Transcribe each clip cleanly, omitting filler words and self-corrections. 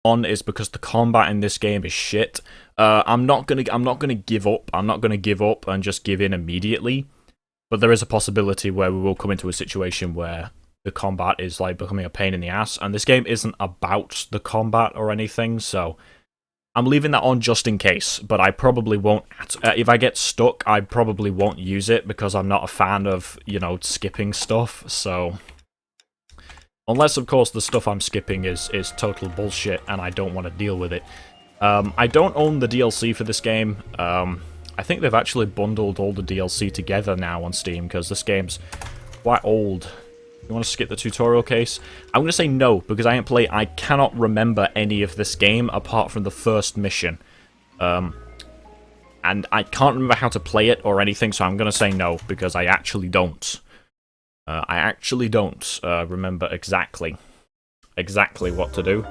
on is because the combat in this game is shit. I'm not gonna give up. I'm not gonna give up and just give in immediately. But there is a possibility where we will come into a situation where the combat is like becoming a pain in the ass, and this game isn't about the combat or anything, so I'm leaving that on just in case, but I probably won't, if I get stuck, I probably won't use it, because I'm not a fan of, you know, skipping stuff, so unless, of course, the stuff I'm skipping is total bullshit, and I don't want to deal with it. I don't own the DLC for this game. I think they've actually bundled all the DLC together now on Steam, because this game's quite old. You want to skip the tutorial case? I'm going to say no, because I cannot remember any of this game apart from the first mission. And I can't remember how to play it or anything, so I'm going to say no, because I actually don't. I actually don't remember exactly what to do.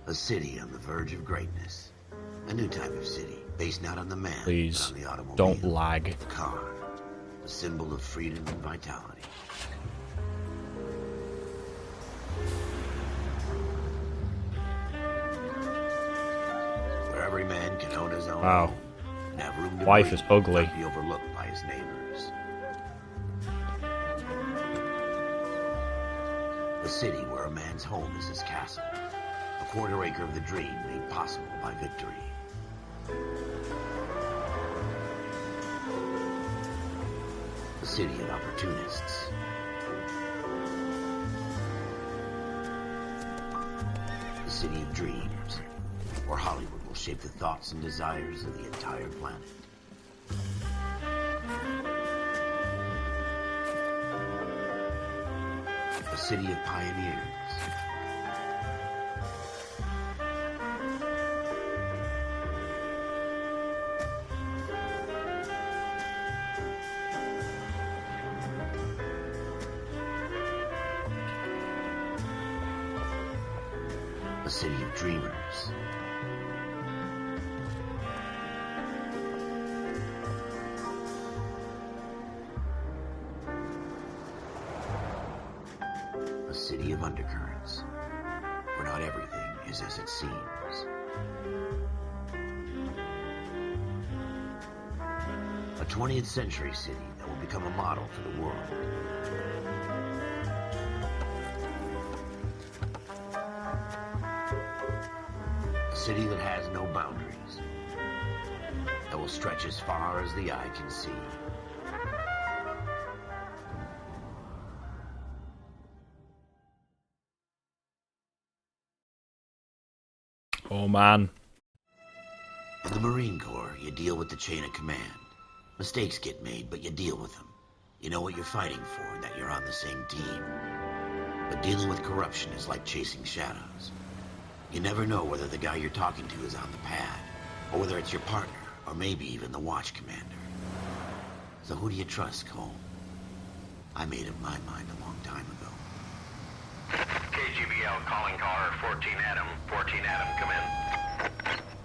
A city on the verge of greatness. A new type of city, based not on the man, Please, but on the automobile. don't lag. The car, a symbol of freedom and vitality. Where every man can own his own Wow. home and have room to Wife breathe, is ugly. not be overlooked by his neighbors. A city where a man's home is his castle. A quarter acre of the dream made possible by victory. A city of opportunists. A city of dreams, where Hollywood will shape the thoughts and desires of the entire planet. A city of pioneers. A city of dreamers. A city of undercurrents, where not everything is as it seems. A 20th century city that will become a model for the world. A city that has no boundaries, that will stretch as far as the eye can see. Oh man. In the Marine Corps, you deal with the chain of command. Mistakes get made, but you deal with them. You know what you're fighting for and that you're on the same team. But dealing with corruption is like chasing shadows. You never know whether the guy you're talking to is on the pad, or whether it's your partner, or maybe even the watch commander. So who do you trust, Cole? I made up my mind a long time ago. KGBL calling caller 14 Adam. 14 Adam, come in.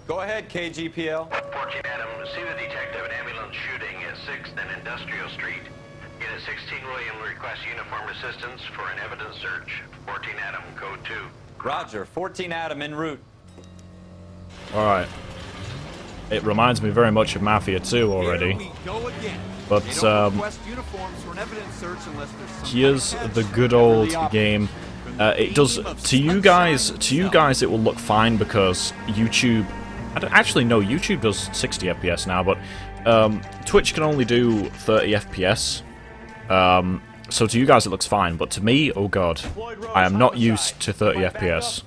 Go ahead, KGPL. 14 Adam, see the detective an ambulance shooting at 6th and Industrial Street. Unit 16 William requests uniform assistance for an evidence search. 14 Adam, code 2. Roger, 14 Adam en route. Alright. It reminds me very much of Mafia 2 already. Here we go again. But, They don't request uniforms for an evidence search unless there's some here's kind of the catch. good old game. It does, to you guys, it will look fine because YouTube, actually no, YouTube does 60 FPS now, but Twitch can only do 30 FPS. So to you guys it looks fine, but to me, oh god, I am not used to 30 FPS.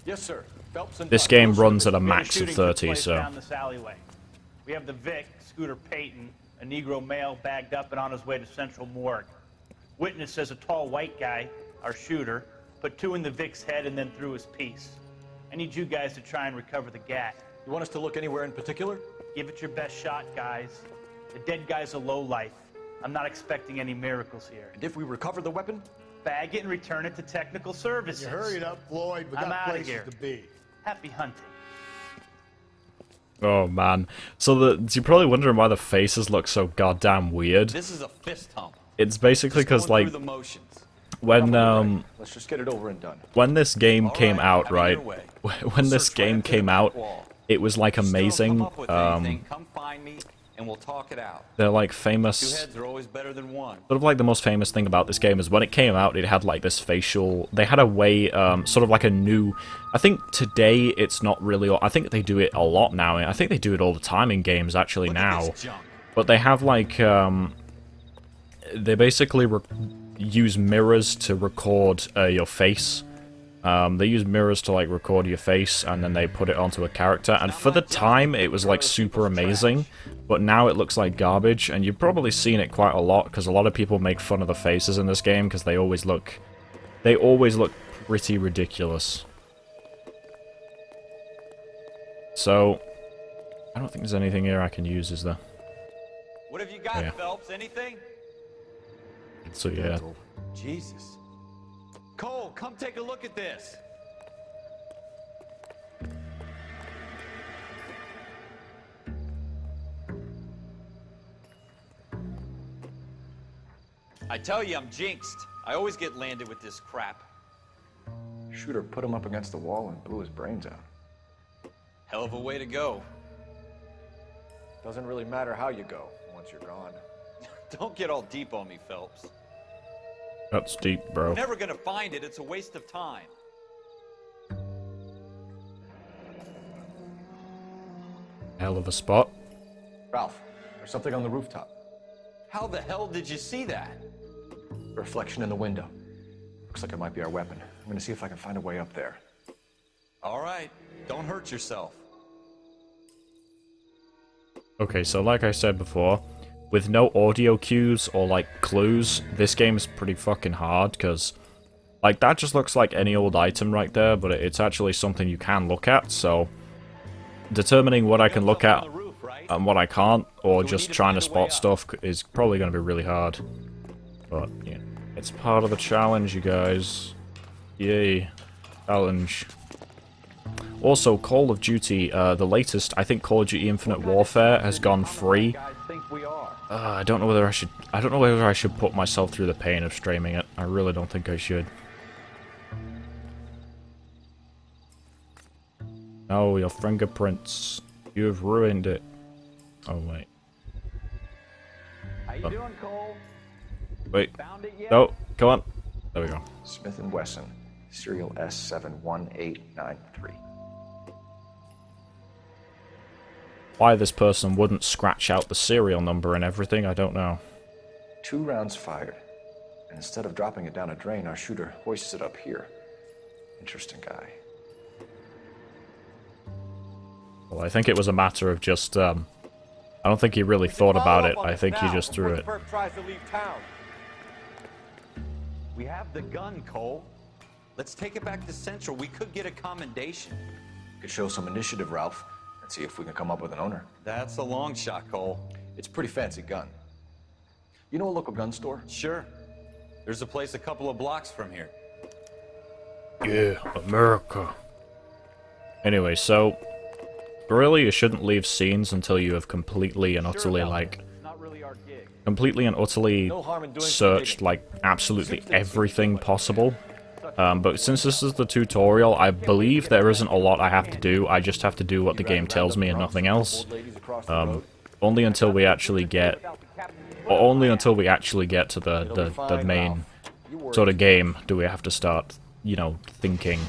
Yes, sir. Phelps and This Buck. game runs at a Been max of shooting took 30, place so... down this alleyway. We have the Vic, Scooter Payton, a Negro male bagged up and on his way to Central Morgue. Witness says a tall white guy, our shooter, put 2 in the Vic's head and then threw his piece. I need you guys to try and recover the gat. You want us to look anywhere in particular? Give it your best shot, guys. The dead guy's a lowlife. I'm not expecting any miracles here. And if we recover the weapon? Bag it and return it to technical services. You hurried up, Floyd. We I'm got outta places here. to be. Happy hunting. Oh man. So you're probably wondering why the faces look so goddamn weird. This is a fist hump. It's basically Just going because, like, through the motions. when Let's just get it over and done. when this game came out, I'm right? either way. When this Search game right came there, out, wall. it was like Still don't amazing. come up with anything, come find me, and we'll talk it out. They're like Two famous. heads are always better than one. Sort of like the most famous thing about this game is when it came out, it had like this facial. They had a way, sort of like a new. I think today it's not really. I think they do it a lot now. I think they do it all the time in games actually Look at now. this junk. But they have like they basically use mirrors to record your face. They use mirrors to like record your face, and then they put it onto a character. And for the time, it was like super amazing. But now it looks like garbage, and you've probably seen it quite a lot because a lot of people make fun of the faces in this game because they always look pretty ridiculous. So I don't think there's anything here I can use, is there? What have you got, Yeah. Phelps? Anything? So yeah. Jesus. Cole, come take a look at this. I tell you, I'm jinxed. I always get landed with this crap. Shooter put him up against the wall and blew his brains out. Hell of a way to go. Doesn't really matter how you go once you're gone. Don't get all deep on me, Phelps. That's deep, bro. We're never gonna find it. It's a waste of time. Hell of a spot. Ralph, there's something on the rooftop. How the hell did you see that? Reflection in the window. Looks like it might be our weapon. I'm gonna see if I can find a way up there. All right. Don't hurt yourself. Okay, so like I said before, with no audio cues or like clues, this game is pretty fucking hard because like that just looks like any old item right there, but it's actually something you can look at, so determining what I can look at and what I can't, or just trying to spot stuff is probably going to be really hard. But yeah, it's part of the challenge, you guys. Yay. Challenge. Also, Call of Duty, the latest, I think Call of Duty Infinite Warfare has gone free. I don't know whether I should put myself through the pain of streaming it. I really don't think I should. No, your fingerprints. You have ruined it. Oh, wait. How you doing, Cole? Wait. Found it yet? No, come on. There we go. Smith & Wesson, serial S71893. Why this person wouldn't scratch out the serial number and everything, I don't know. 2 rounds fired. And instead of dropping it down a drain, our shooter hoists it up here. Interesting guy. Well, I think it was a matter of just, I don't think he really thought about it. I think he just threw it. Tries to leave town. We have the gun, Cole. Let's take it back to Central. We could get a commendation. Could show some initiative, Ralph, and see if we can come up with an owner. That's a long shot, Cole. It's a pretty fancy gun. You know a local gun store? Sure. There's a place a couple of blocks from here. Yeah, America. Anyway, so really you shouldn't leave scenes until you have completely and utterly searched like absolutely everything possible. But since this is the tutorial, I believe there isn't a lot I have to do. I just have to do what the game tells me and nothing else. Only until we actually get to the main sort of game do we have to start, you know, thinking.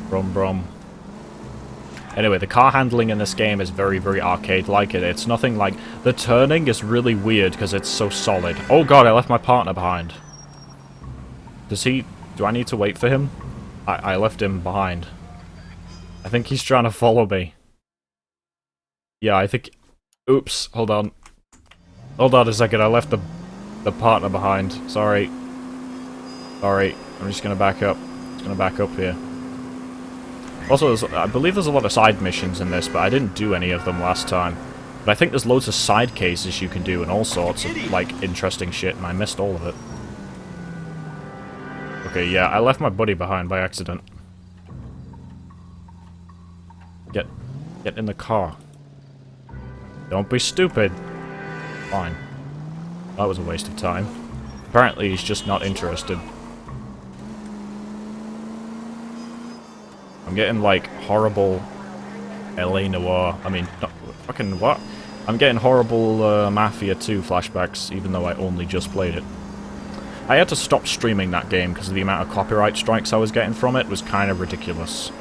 Brum brum. Anyway, the car handling in this game is very, very arcade-like. It's nothing like... The turning is really weird because it's so solid. Oh god, I left my partner behind. Does he... Do I need to wait for him? I left him behind. I think he's trying to follow me. Yeah, I think... Oops, hold on. Hold on a second, I left the partner behind. Sorry. Sorry, I'm just gonna back up. Just gonna back up here. Also, I believe there's a lot of side missions in this, but I didn't do any of them last time. But I think there's loads of side cases you can do and all sorts of, like, interesting shit, and I missed all of it. Okay, yeah, I left my buddy behind by accident. Get in the car. Don't be stupid. Fine. That was a waste of time. Apparently he's just not interested. I'm getting, like, horrible LA Noire. I mean, not fucking what? I'm getting horrible Mafia 2 flashbacks, even though I only just played it. I had to stop streaming that game because the amount of copyright strikes I was getting from it was kind of ridiculous.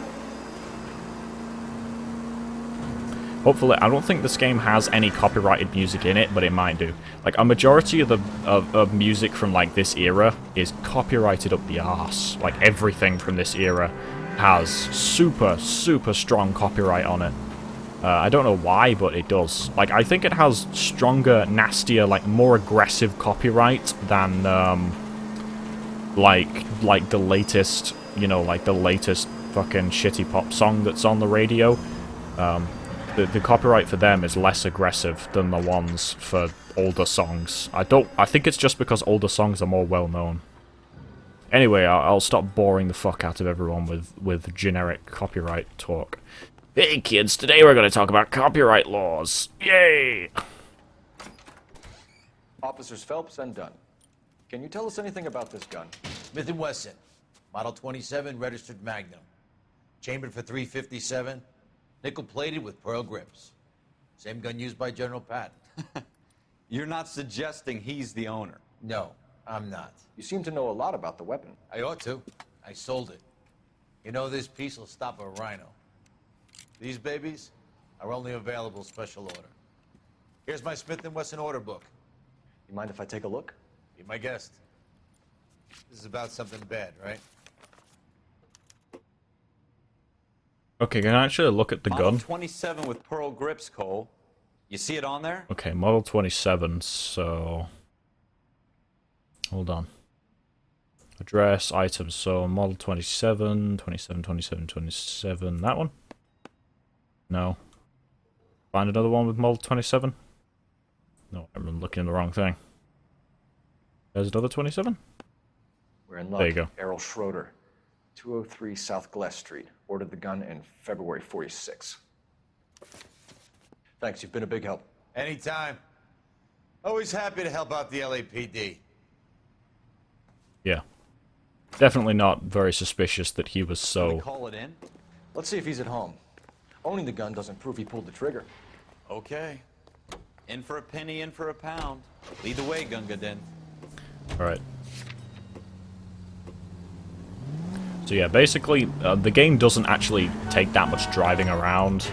Hopefully, I don't think this game has any copyrighted music in it, but it might do. Like, a majority of the of music from, like, this era is copyrighted up the arse. Like, everything from this era has super, super strong copyright on it. I don't know why, but it does. Like, I think it has stronger, nastier, like, more aggressive copyright than, like the latest, you know, like the latest fucking shitty pop song that's on the radio. The copyright for them is less aggressive than the ones for older songs. I think it's just because older songs are more well-known. Anyway, I'll stop boring the fuck out of everyone with generic copyright talk. Hey kids, today we're going to talk about copyright laws. Yay! Officers Phelps and Dunn. Can you tell us anything about this gun? Smith & Wesson, Model 27, registered Magnum. Chambered for .357, nickel-plated with pearl grips. Same gun used by General Patton. You're not suggesting he's the owner? No, I'm not. You seem to know a lot about the weapon. I ought to. I sold it. You know, this piece will stop a rhino. These babies are only available special order. Here's my Smith & Wesson order book. You mind if I take a look? Be my guest. This is about something bad, right? Okay, can I actually look at the Model gun? 27 with pearl grips, Cole. You see it on there? Okay, Model 27, so... Hold on. Address, items, so Model 27, 27, 27, 27, that one? No. Find another one with Model 27? No, I'm looking at the wrong thing. There's another 27? We're in luck. There you go. Errol Schroeder, 203 South Glass Street. Ordered the gun in February '46. Thanks, you've been a big help. Anytime. Always happy to help out the LAPD. Yeah. Definitely not very suspicious that he was Can we so... call it in? Let's see if he's at home. Owning the gun doesn't prove he pulled the trigger. Okay. In for a penny, in for a pound. Lead the way, Gunga Din. Alright. So yeah, basically, the game doesn't actually take that much driving around.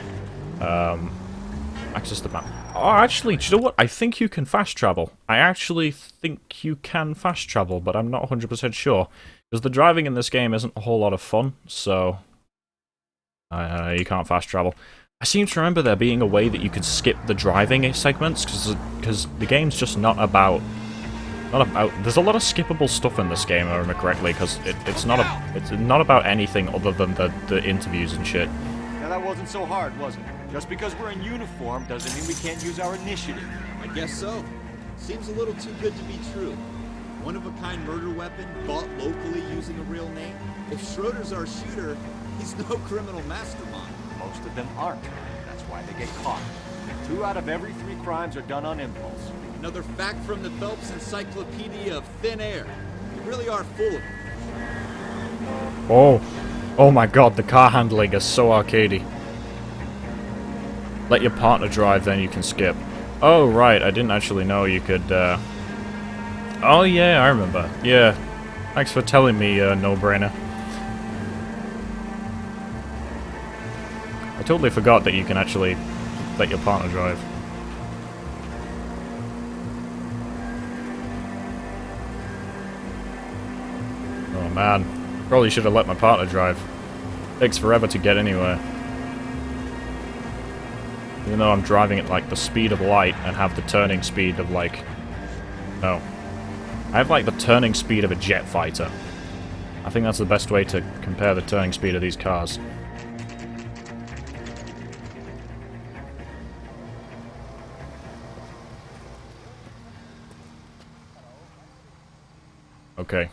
Access the map. Oh, actually, do you know what? I think you can fast travel. I actually think you can fast travel, but I'm not 100% sure. Because the driving in this game isn't a whole lot of fun, so... you can't fast travel. I seem to remember there being a way that you could skip the driving segments, because the game's just not about... There's a lot of skippable stuff in this game, if I remember correctly, because it's not about anything other than the interviews and shit. Now that wasn't so hard, was it? Just because we're in uniform doesn't mean we can't use our initiative. I guess so. Seems a little too good to be true. One-of-a-kind murder weapon bought locally using a real name. If Schroeder's our shooter, he's no criminal mastermind. Most of them aren't. That's why they get caught. 2 out of every 3 crimes are done on impulse. Another fact from the Phelps Encyclopedia of Thin Air. You really are full of it. Oh my god, the car handling is so arcadey. Let your partner drive, then you can skip. Oh, right, I didn't actually know you could, Oh, yeah, I remember. Yeah. Thanks for telling me, no-brainer. I totally forgot that you can actually let your partner drive. Oh, man. Probably should have let my partner drive. Takes forever to get anywhere. Even though I'm driving at, like, the speed of light and have the turning speed of, like... No. I have, like, the turning speed of a jet fighter. I think that's the best way to compare the turning speed of these cars. Okay.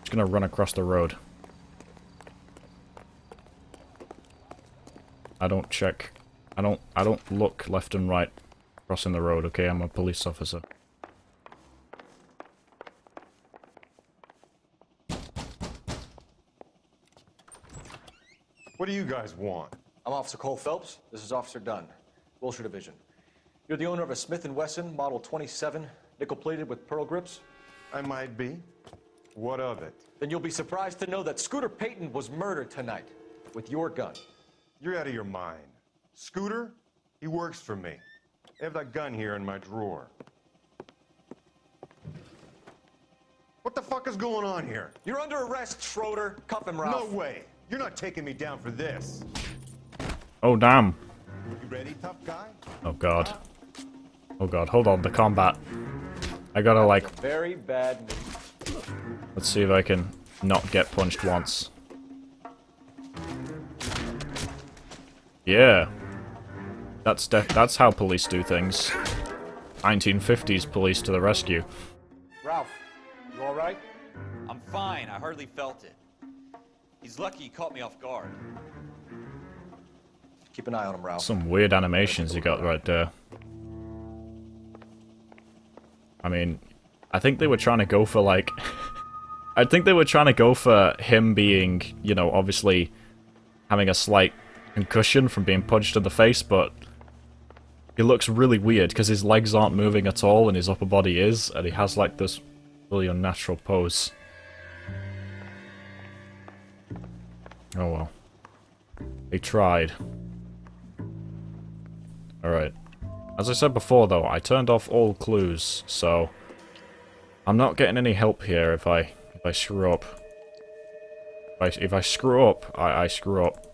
Just gonna run across the road. I don't check I don't look left and right crossing the road, okay? I'm a police officer. What do you guys want? I'm Officer Cole Phelps. This is Officer Dunn, Wilshire Division. You're the owner of a Smith & Wesson Model 27, nickel-plated with pearl grips? I might be. What of it? Then you'll be surprised to know that Scooter Payton was murdered tonight with your gun. You're out of your mind. Scooter? He works for me. I have that gun here in my drawer. What the fuck is going on here? You're under arrest, Schroeder. Cuff him, Ralph. No way. You're not taking me down for this. Oh, damn. You ready, tough guy? Oh, God. Oh, God. Hold on. The combat. I gotta, like... Very bad news. Let's see if I can not get punched once. Yeah. That's how police do things. 1950s police to the rescue. Ralph, you all right? I'm fine. I hardly felt it. He's lucky he caught me off guard. Keep an eye on him, Ralph. Some weird animations you got right there. I mean, I think they were trying to go for, like... I think they were trying to go for him being, you know, obviously having a slight concussion from being punched in the face, but he looks really weird because his legs aren't moving at all and his upper body is, and he has, like, this really unnatural pose. Oh well. They tried. Alright. As I said before, though, I turned off all clues, so I'm not getting any help here if I screw up. If I screw up, I screw up.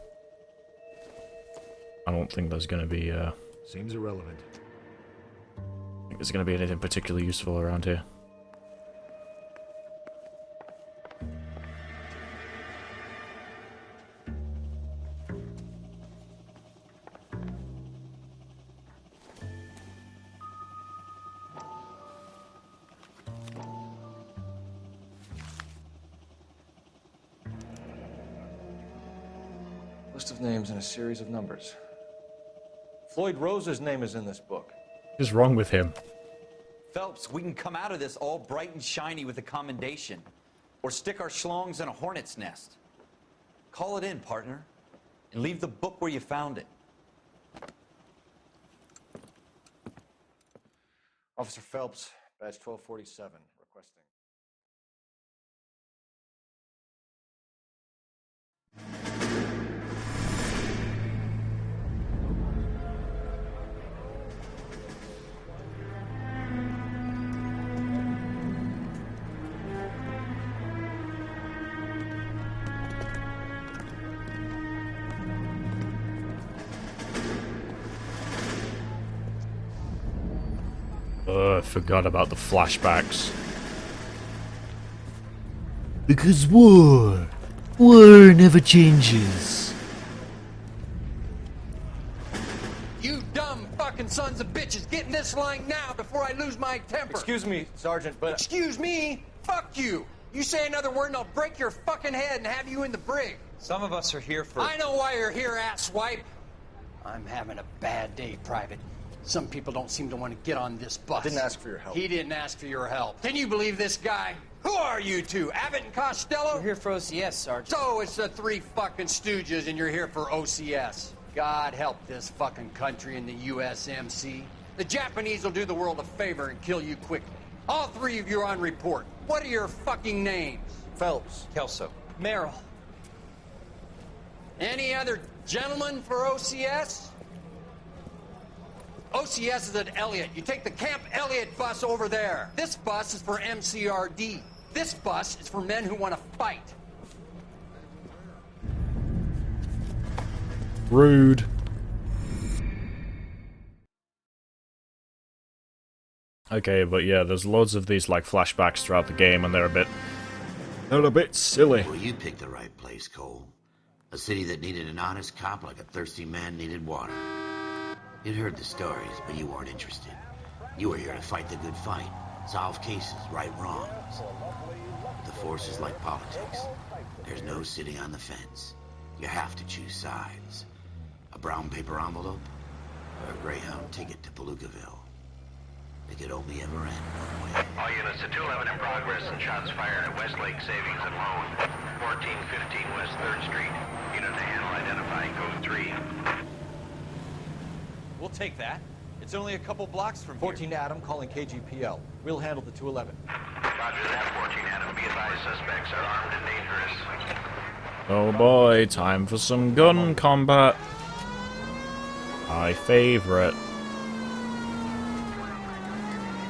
I don't think there's gonna be Seems irrelevant. I think there's gonna be anything particularly useful around here. List of names and a series of numbers. Floyd Rose's name is in this book. What is wrong with him? Phelps, we can come out of this all bright and shiny with a commendation. Or stick our schlongs in a hornet's nest. Call it in, partner. And leave the book where you found it. Officer Phelps, badge 1247, requesting. I forgot about the flashbacks. Because war never changes. You dumb fucking sons of bitches, get in this line now before I lose my temper. Excuse me, Sergeant, but... Excuse me? Fuck you. You say another word and I'll break your fucking head and have you in the brig. Some of us are here for... I know why you're here, asswipe. I'm having a bad day, Private. Some people don't seem to want to get on this bus. Didn't ask for your help. He didn't ask for your help. Can you believe this guy? Who are you two? Abbott and Costello? We're here for OCS, Sergeant. So it's the three fucking stooges and you're here for OCS. God help this fucking country and the USMC. The Japanese will do the world a favor and kill you quickly. All three of you are on report. What are your fucking names? Phelps. Kelso. Merrill. Any other gentlemen for OCS? OCS is at Elliott. You take the Camp Elliott bus over there. This bus is for MCRD. This bus is for men who want to fight. Rude. Okay, but yeah, there's loads of these like flashbacks throughout the game, and they're a bit silly. Well, you picked the right place, Cole. A city that needed an honest cop like a thirsty man needed water. You'd heard the stories, but you weren't interested. You were here to fight the good fight, solve cases, right wrongs. The force is like politics. There's no sitting on the fence. You have to choose sides. A brown paper envelope or a Greyhound ticket to Palookaville. It could only ever end one way. All units to 211 in progress and shots fired at Westlake Savings and Loan, 1415 West 3rd Street. Unit to handle identifying code 3. We'll take that. It's only a couple blocks from 14 Adam calling KGPL. We'll handle the 211. Roger that, 14 Adam. Be advised, suspects are armed and dangerous. Oh boy, time for some gun combat. My favorite. I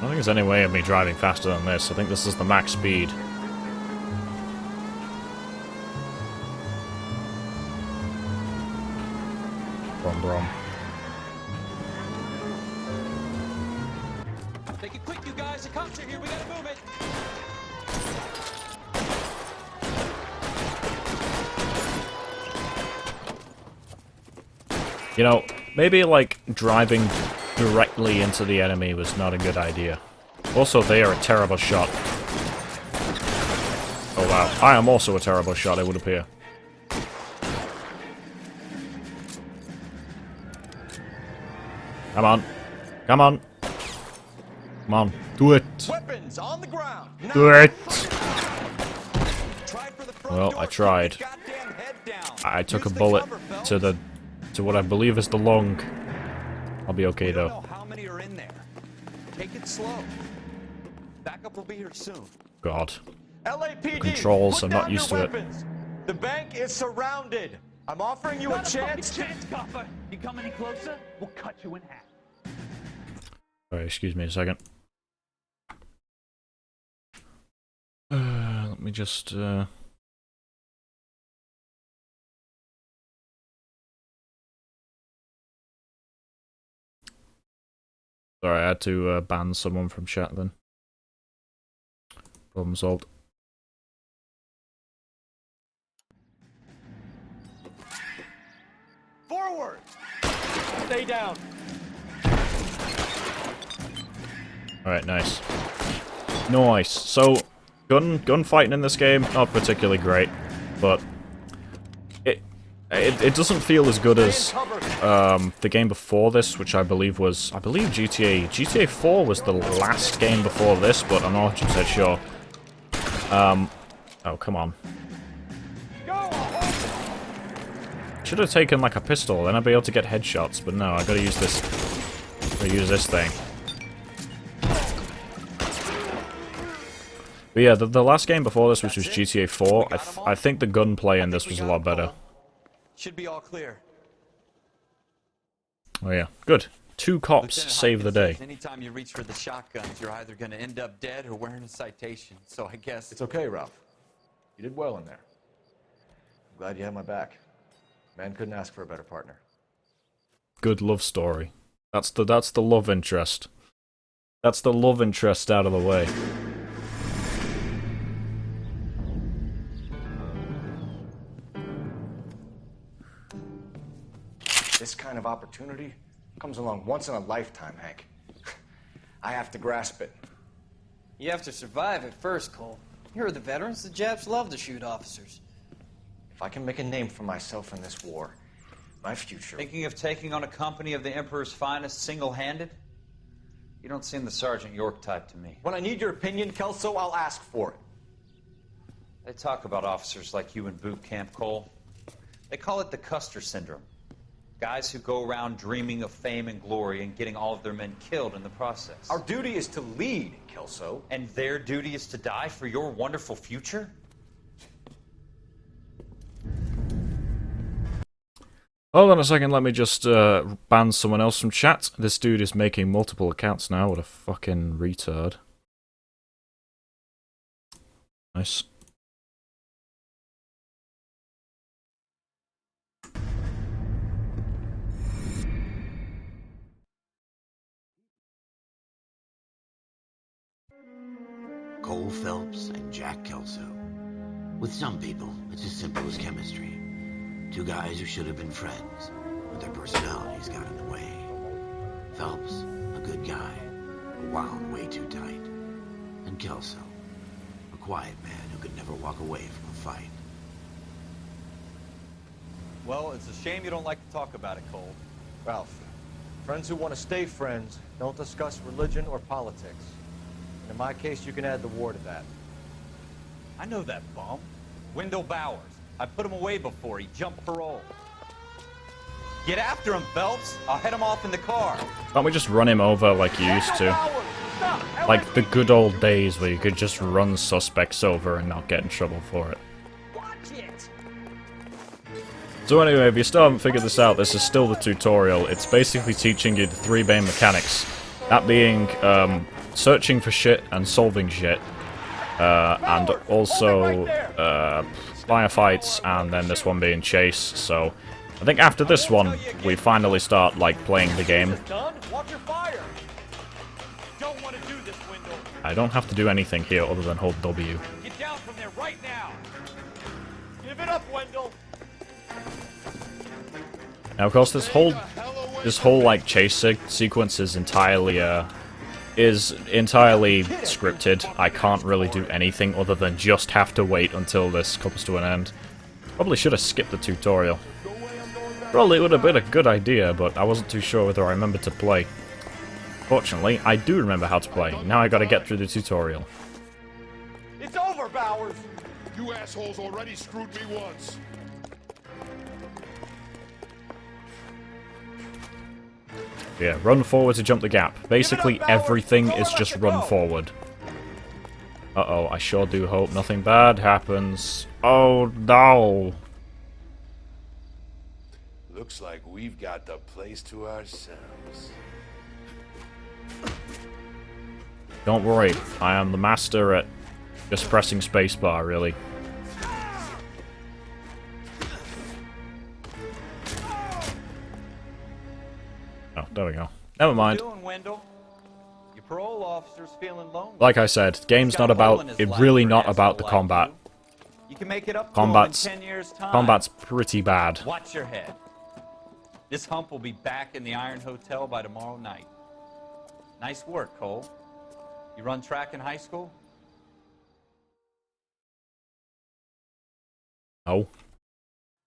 don't think there's any way of me driving faster than this. I think this is the max speed. Brom brom. Take it quick, you guys. The cops are here. We gotta move it. You know, maybe like driving directly into the enemy was not a good idea. Also, they are a terrible shot. Oh wow, I am also a terrible shot, it would appear. Come on. Come on. Come on. Do it. Weapons on the ground. Now. Do it. Well, door, I tried. I took a bullet to what I believe is the lung. I'll be okay though. I don't know how many are in there. Take it slow. Backup will be here soon. God. LAPD, Controls, put I'm not down used to your it. weapons. The bank is surrounded. I'm offering you a chance. copper. You come any closer, we'll cut you in half. Alright, excuse me a second. Let me just, Sorry, I had to ban someone from chat then. Problem solved. Forward. Stay down. Alright, nice. Nice. So, gunfighting in this game, not particularly great, but it doesn't feel as good as the game before this, which I believe GTA 4 was the last game before this, but I'm not 100% sure. Oh, come on. Should have taken like a pistol, then I'd be able to get headshots, but no, I gotta use this. Gotta use this thing. But yeah, the last game before this, which was GTA 4, I think the gunplay in this was a lot better. Should be all clear. Oh yeah, good. 2 cops save the day. Anytime you reach for the shotguns, you're either going to end up dead or wearing a citation. So I guess It's okay, Ralph. You did well in there. I'm glad you had my back. Man couldn't ask for a better partner. Good love story. That's the love interest. That's the love interest out of the way. This kind of opportunity comes along once in a lifetime, Hank. I have to grasp it. You have to survive it first, Cole. Here are the veterans. The Japs love to shoot officers. If I can make a name for myself in this war, my future... Thinking of taking on a company of the Emperor's finest single-handed? You don't seem the Sergeant York type to me. When I need your opinion, Kelso, I'll ask for it. They talk about officers like you in boot camp, Cole. They call it the Custer Syndrome. Guys who go around dreaming of fame and glory and getting all of their men killed in the process. Our duty is to lead, Kelso. And their duty is to die for your wonderful future? Hold on a second, let me just ban someone else from chat. This dude is making multiple accounts now, what a fucking retard. Nice. Cole Phelps and Jack Kelso. With some people, it's as simple as chemistry. 2 guys who should have been friends, but their personalities got in the way. Phelps, a good guy, but wound way too tight. And Kelso, a quiet man who could never walk away from a fight. Well, it's a shame you don't like to talk about it, Cole. Ralph, Friends who want to stay friends don't discuss religion or politics. And in my case, you can add the war to that. I know that bum. Wendell Bowers. I put him away before. He jumped parole. Get after him, Phelps. I'll head him off in the car. Can't we just run him over like you used to? Like the good old days where you could just run suspects over and not get in trouble for it. So anyway, if you still haven't figured this out, this is still the tutorial. It's basically teaching you the 3 main mechanics. That being searching for shit and solving shit. And also firefights, and then this one being chase. So I think after this one, we finally start like playing the game. I don't have to do anything here other than hold W. Get down from there right now. Give it up, Wendell. Now, of course, this whole like chase sequence is entirely scripted. I can't really do anything other than just have to wait until this comes to an end. Probably should have skipped the tutorial. Probably would have been a good idea, but I wasn't too sure whether I remembered to play. Fortunately, I do remember how to play. Now I gotta get through the tutorial. It's over, Bowers. You assholes already screwed me once. Yeah, run forward to jump the gap. Basically, everything is just run forward. Uh-oh, I sure do hope nothing bad happens. Oh, no. Looks like we've got the place to ourselves. Don't worry, I am the master at just pressing spacebar, really. Oh, there we go. Never mind. How you doing, Wendell? Your parole officer's feeling lonely. Like I said, game's not about, it's really not about the combat. You can make it up to him in 10 years' time. Combat's pretty bad. Watch your head. This hump will be back in the Iron Hotel by tomorrow night. Nice work, Cole. You run track in high school? No.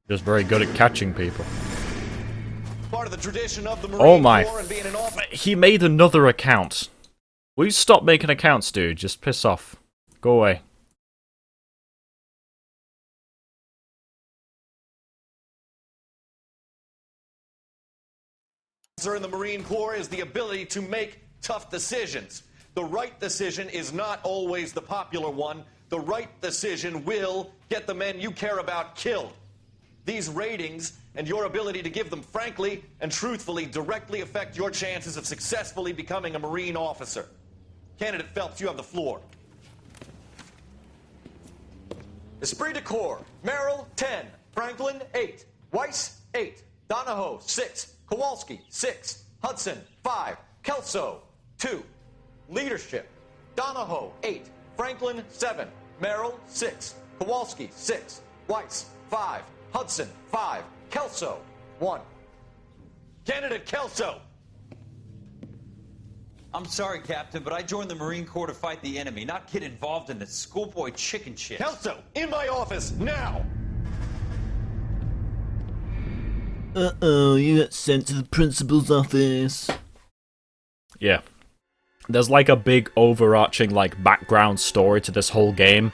Just very good at catching people. Part of the tradition of the Marine Oh my. Corps and being an officer. He made another account. Will you stop making accounts, dude? Just piss off. Go away. In the Marine Corps is the ability to make tough decisions. The right decision is not always the popular one. The right decision will get the men you care about killed. These ratings and your ability to give them frankly and truthfully directly affect your chances of successfully becoming a Marine officer. Candidate Phelps, you have the floor. Esprit de Corps, Merrill, 10. Franklin, 8. Weiss, 8. Donahoe, 6. Kowalski, 6. Hudson, 5. Kelso, 2. Leadership, Donahoe, 8. Franklin, 7. Merrill, 6. Kowalski, 6. Weiss, 5. Hudson, 5. Kelso, 1. Candidate Kelso! I'm sorry, Captain, but I joined the Marine Corps to fight the enemy, not get involved in the schoolboy chicken shit. Kelso, in my office, now! Uh-oh, you got sent to the principal's office. Yeah. There's like a big overarching like background story to this whole game.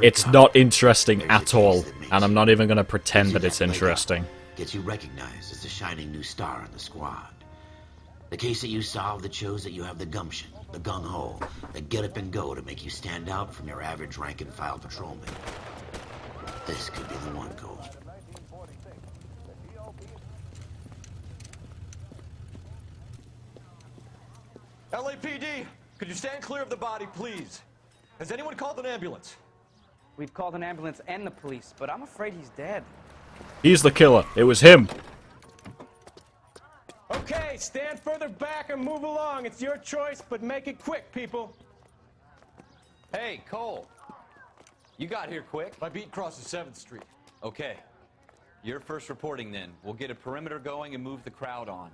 It's not interesting at all, and I'm not even going to pretend that it's interesting. Gets you recognized as the shining new star in the squad. The case that you solved that shows that you have the gumption, the gung-ho, the get up and go to make you stand out from your average rank-and-file patrolman. This could be the one, Cole. LAPD, could you stand clear of the body, please? Has anyone called an ambulance? We've called an ambulance and the police, but I'm afraid he's dead. He's the killer. It was him. Okay, stand further back and move along. It's your choice, but make it quick, people. Hey, Cole. You got here quick. My beat crosses 7th Street. Okay. You're first reporting then. We'll get a perimeter going and move the crowd on.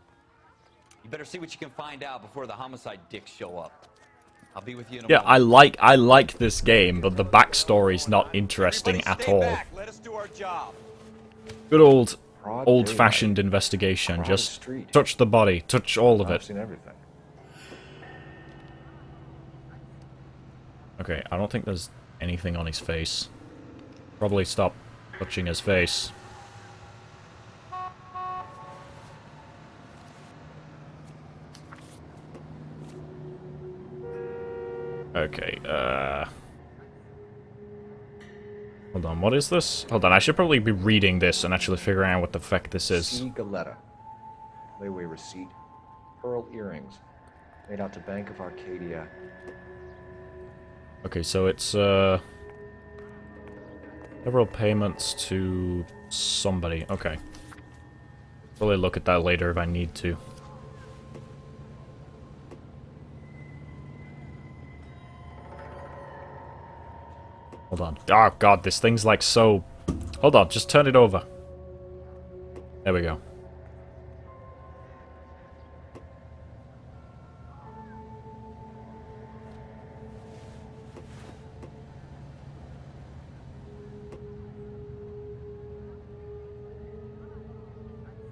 You better see what you can find out before the homicide dicks show up. I'll be with you in a moment. I like this game, but the backstory's not interesting at all. Let us do our job. Good old old-fashioned investigation. Just touch the body, touch all of I've it. seen everything. Okay, I don't think there's anything on his face. Probably stop touching his face. Okay, hold on, what is this? Hold on, I should probably be reading this and actually figuring out what the fuck this is. C. Galetta. Layaway receipt. Pearl earrings. Made out to Bank of Arcadia. Okay, so it's, several payments to somebody. Okay. Probably look at that later if I need to. Hold on. Oh god, this thing's like so... Hold on, just turn it over. There we go.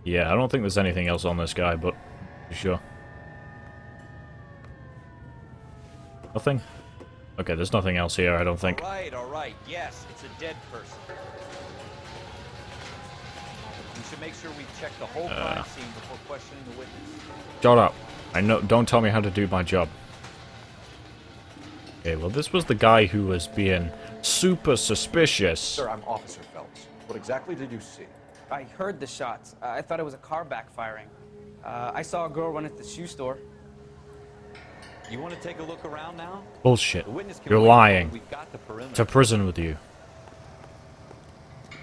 Yeah, I don't think there's anything else on this guy, but sure. Nothing? Okay, there's nothing else here, I don't think. All right, yes, it's a dead person. We should make sure we check the whole crime scene before questioning the witness. Shut up. I know, don't tell me how to do my job. Okay, well this was the guy who was being super suspicious. Sir, I'm Officer Phelps. What exactly did you see? I heard the shots. I thought it was a car backfiring. I saw a girl run at the shoe store. You want to take a look around now? Bullshit. The witness can You're wait. lying. We've got the perimeter. To prison with you.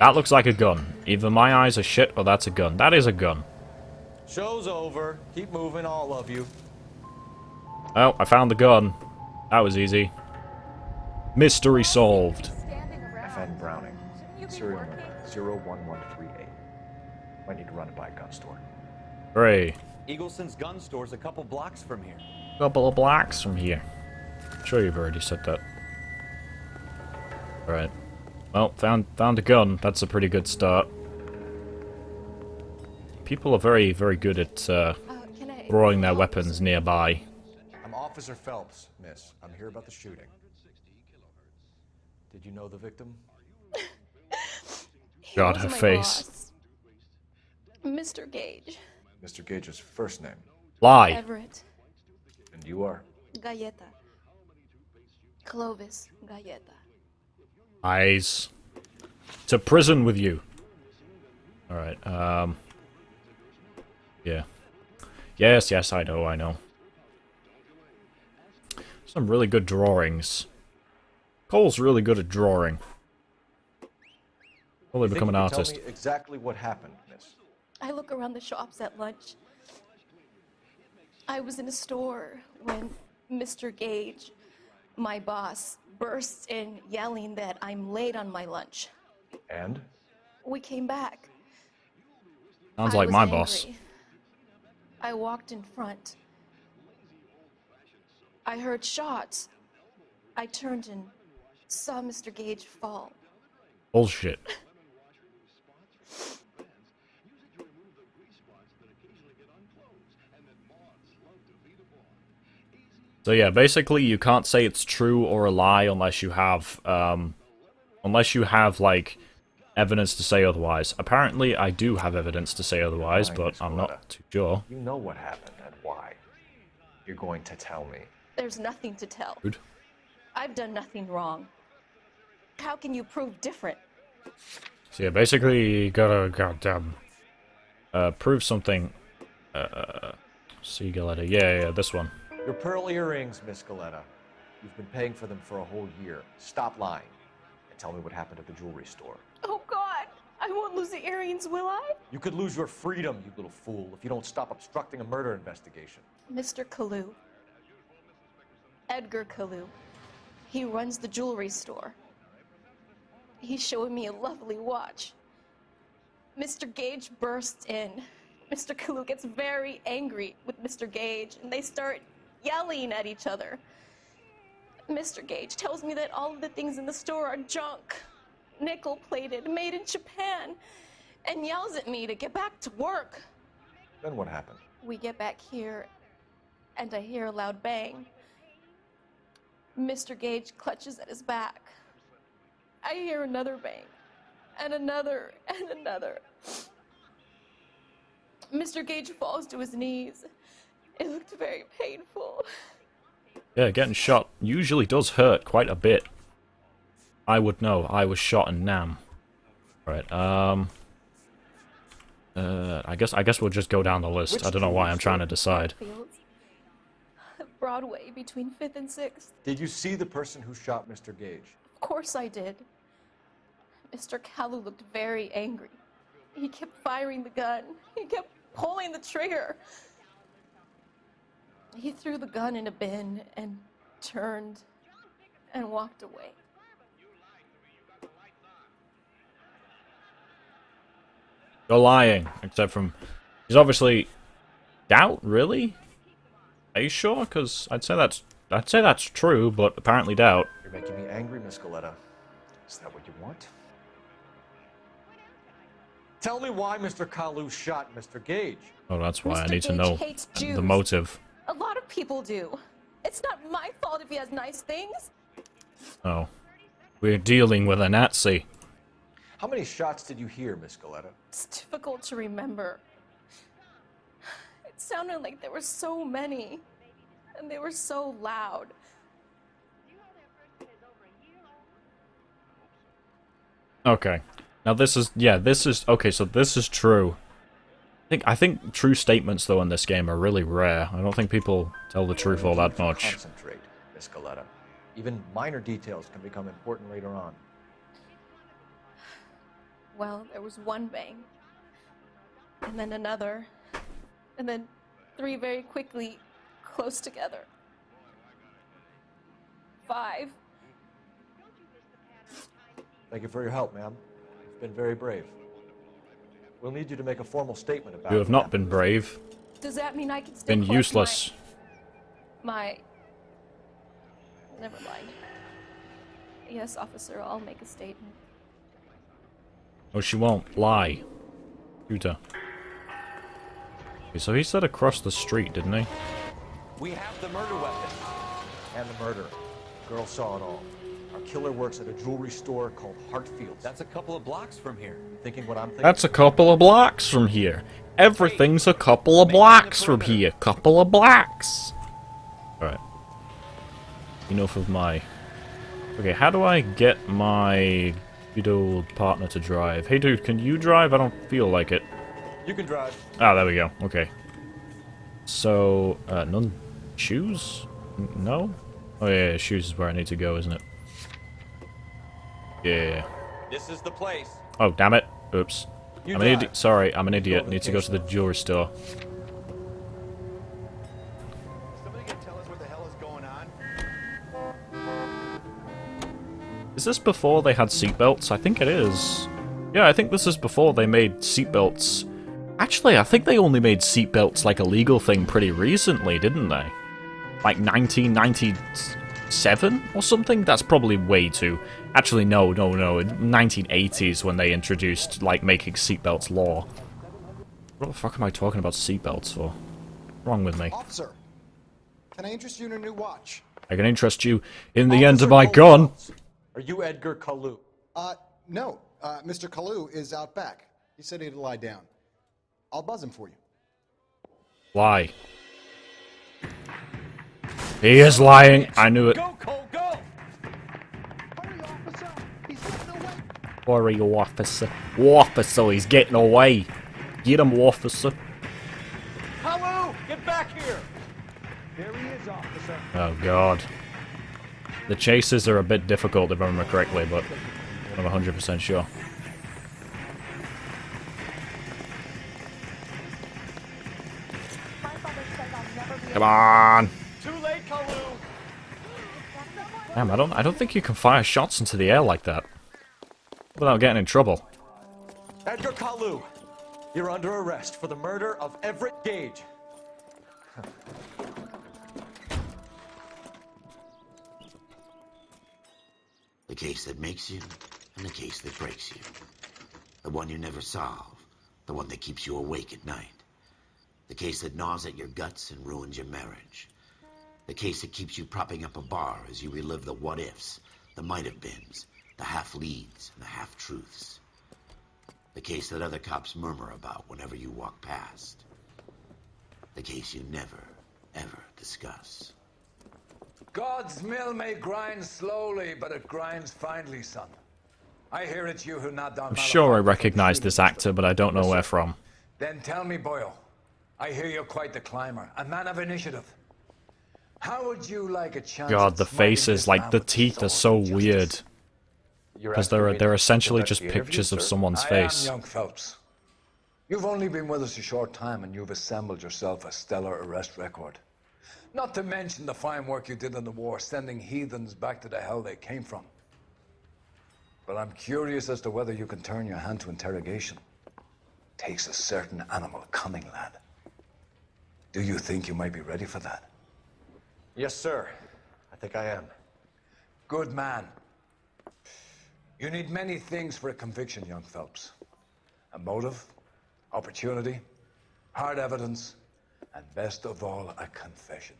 That looks like a gun. Either my eyes are shit or that's a gun. That is a gun. Show's over. Keep moving, all of you. Oh, I found the gun. That was easy. Mystery solved. FN Browning. Serial number 01138. Might need to run it by a gun store. Hooray. Eagleson's gun store's a couple blocks from here. Couple of blocks from here. I'm sure you've already said that. Alright. Well, found a gun. That's a pretty good start. People are very, very good at throwing their weapons nearby. I'm Officer Phelps, miss. I'm here about the shooting. Did you know the victim? God, her face. Boss. Mr. Gage. Mr. Gage's first name. Lie. Everett. And you are? Galleta. Clovis Galleta. Eyes. To prison with you. Alright, yeah. Yes, I know. Some really good drawings. Cole's really good at drawing. Probably become an artist. Tell me exactly what happened, miss. I look around the shops at lunch. I was in a store when Mr. Gage, my boss, bursts in yelling that I'm late on my lunch. And? We came back. Sounds like my boss. I walked in front. I heard shots. I turned and saw Mr. Gage fall. Bullshit. So yeah, basically you can't say it's true or a lie unless you have like evidence to say otherwise. Apparently I do have evidence to say otherwise, but I'm not too sure. You know what happened and why. You're going to tell me. There's nothing to tell. Good. I've done nothing wrong. How can you prove different? So yeah, basically you gotta goddamn prove something. See Galetta. Yeah, this one. Your pearl earrings, Miss Galetta. You've been paying for them for a whole year. Stop lying and tell me what happened at the jewelry store. Oh God, I won't lose the earrings, will I? You could lose your freedom, you little fool, if you don't stop obstructing a murder investigation. Mr. Kalu. Edgar Kalu. He runs the jewelry store. He's showing me a lovely watch. Mr. Gage bursts in. Mr. Kalu gets very angry with Mr. Gage, and they start yelling at each other. Mr. Gage tells me that all of the things in the store are junk, nickel-plated, made in Japan. and yells at me to get back to work. Then what happened? We get back here, and I hear a loud bang. Mr. Gage clutches at his back. I hear another bang, and another, and another. Mr. Gage falls to his knees. It looked very painful. Yeah, getting shot usually does hurt quite a bit. I would know. I was shot in Nam. Right, I guess we'll just go down the list. I don't know why I'm trying to decide. Broadway between 5th and 6th. Did you see the person who shot Mr. Gage? Of course I did. Mr. Kalu looked very angry. He kept firing the gun. He kept pulling the trigger. He threw the gun in a bin and turned and walked away. You're lying, except from... He's obviously... Doubt? Really? Are you sure? Because I'd say that's true, but apparently doubt. You're making me angry, Miss Goleta. Is that what you want? Tell me why Mr. Kalu shot Mr. Gage. Oh, that's why I Mr. need to Gage know hates the Jews. motive. A lot of people do. It's not my fault if he has nice things. Oh. We're dealing with a Nazi. How many shots did you hear, Miss Goleta? It's difficult to remember. It sounded like there were so many, and they were so loud. Okay. Now this is okay, so this is true. I think true statements though in this game are really rare. I don't think people tell the truth all that much. Concentrate, Miss Goleta. Even minor details can become important later on. Well, there was one bang, and then another, and then 3 very quickly, close together. 5. Thank you for your help, ma'am. You've been very brave. We'll need you to make a formal statement about it. You have not been brave. Does that mean I can still Been collect useless. my... Never mind. Yes, officer, I'll make a statement. Oh, she won't lie. Shoot her. Okay, so he said across the street, didn't he? We have the murder weapon. And the murderer. The girl saw it all. Our killer works at a jewelry store called Hartfield's. That's a couple of blocks from here. Thinking what I'm thinking? That's a couple of blocks from here. Everything's a couple of blocks from here. Couple of blocks. Alright. Enough of my... Okay, how do I get my good old partner to drive? Hey dude, can you drive? I don't feel like it. You can drive. Ah, there we go. Okay. So, none... Shoes? No? Oh yeah, shoes is where I need to go, isn't it? Yeah. This is the place. Oh, damn it. Oops. I'm an idiot. Sorry, I'm an idiot. Need to go to the jewelry store. Somebody can tell us what the hell is going on? Is this before they had seatbelts? I think it is. Yeah, I think this is before they made seatbelts. Actually, I think they only made seatbelts like a legal thing pretty recently, didn't they? Like 1997 or something? That's probably way too... Actually, no. 1980s when they introduced, like, making seatbelts law. What the fuck am I talking about seatbelts for? What's wrong with me? Officer, can I interest you in a new watch? I can interest you in the end of my gun. Are you Edgar Kalu? No. Mr. Kalu is out back. He said he'd lie down. I'll buzz him for you. Lie. He is lying. I knew it. Go, Cole, go! Hurry, officer. Officer, he's getting away. Get him, officer. Kalu, get back here! There he is, officer. Oh, God. The chases are a bit difficult, if I remember correctly, but I'm 100% sure. Come on! Too late, Kalu! Damn, I don't think you can fire shots into the air like that without getting in trouble. Edgar Kalu, you're under arrest for the murder of Everett Gage. The case that makes you, and the case that breaks you. The one you never solve. The one that keeps you awake at night. The case that gnaws at your guts and ruins your marriage. The case that keeps you propping up a bar as you relive the what-ifs, the might-have-beens, the half-leads, and the half-truths. The case that other cops murmur about whenever you walk past. The case you never, ever discuss. God's mill may grind slowly, but it grinds finely, son. I hear it's you who knocked down I'm sure I Malachi recognize this actor, but I don't know where from. Then tell me, Boyle. I hear you're quite the climber, a man of initiative. How would you like a chance? God, at the smiting faces, this like man the with teeth, are sword so of justice? weird. Because they're essentially just conduct the pictures interview, of sir? someone's I face. am young Phelps. You've only been with us a short time, and you've assembled yourself a stellar arrest record. Not to mention the fine work you did in the war, sending heathens back to the hell they came from. But I'm curious as to whether you can turn your hand to interrogation. Takes a certain animal cunning, lad. Do you think you might be ready for that? Yes, sir. I think I am. Good man. You need many things for a conviction, young Phelps. A motive, opportunity, hard evidence, and best of all, a confession.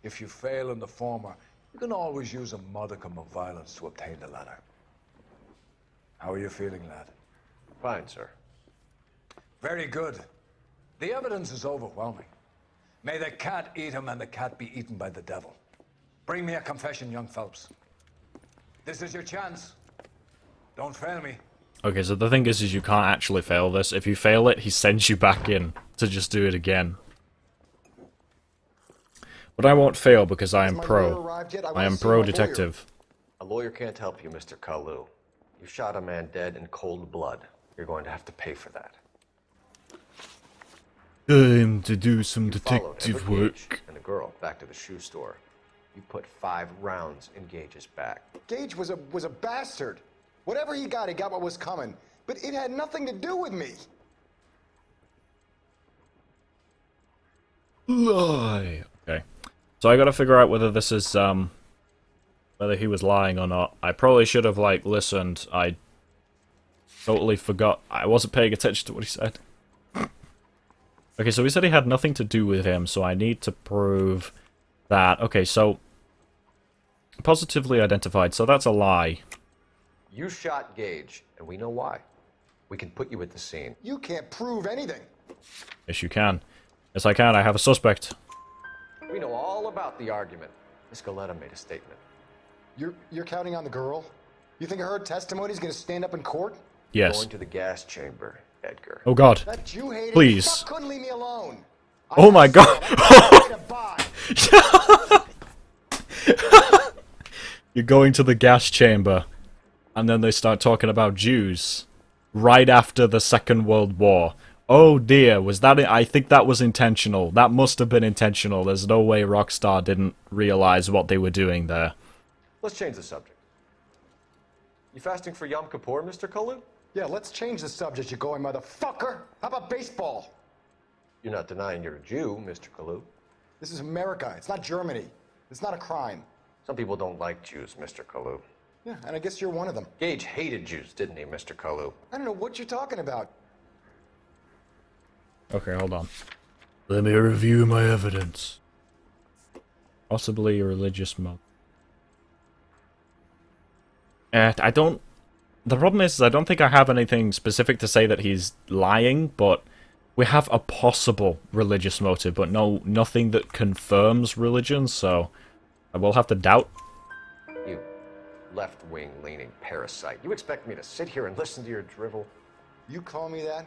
If you fail in the former, you can always use a modicum of violence to obtain the latter. How are you feeling, lad? Fine, sir. Very good. The evidence is overwhelming. May the cat eat him and the cat be eaten by the devil. Bring me a confession, young Phelps. This is your chance. Don't fail me. Okay, so the thing is you can't actually fail this. If you fail it, he sends you back in to just do it again. But I won't fail because I am pro. I am pro detective. A lawyer can't help you, Mr. Kalu. You shot a man dead in cold blood. You're going to have to pay for that. Time to do some Followed detective Edward work. Gage and the girl back to the shoe store. You put 5 rounds in Gage's back. Gage was a bastard. Whatever he got what was coming. But it had nothing to do with me. Lie. Okay. So I gotta figure out whether this is, whether he was lying or not. I probably should have, like, listened. I totally forgot. I wasn't paying attention to what he said. Okay, so he said he had nothing to do with him, so I need to prove that. Okay, so positively identified, so that's a lie. You shot Gage, and we know why. We can put you at the scene. You can't prove anything. Yes, you can. Yes, I can. I have a suspect. We know all about the argument. Miss Galetta made a statement. You're counting on the girl? You think her testimony is going to stand up in court? Yes. Going to the gas chamber, Edgar. Oh God. That Jew-hating Please. fuck couldn't leave me alone. Oh my God. You're going to the gas chamber, and then they start talking about Jews right after the Second World War. Oh dear, was that it? I think that was intentional. That must have been intentional. There's no way Rockstar didn't realize what they were doing there. Let's change the subject. You fasting for Yom Kippur, Mr. Kalu? Yeah, let's change the subject, you going motherfucker. How about baseball? You're not denying you're a Jew, Mr. Kalu. This is America. It's not Germany. It's not a crime. Some people don't like Jews, Mr. Kalu. Yeah, and I guess you're one of them. Gage hated Jews, didn't he, Mr. Kalu? I don't know what you're talking about. Okay, hold on. Let me review my evidence. Possibly a religious motive. I don't... The problem is I don't think I have anything specific to say that he's lying, but we have a possible religious motive, but nothing that confirms religion, so I will have to doubt. You left-wing leaning parasite. You expect me to sit here and listen to your drivel? You call me that?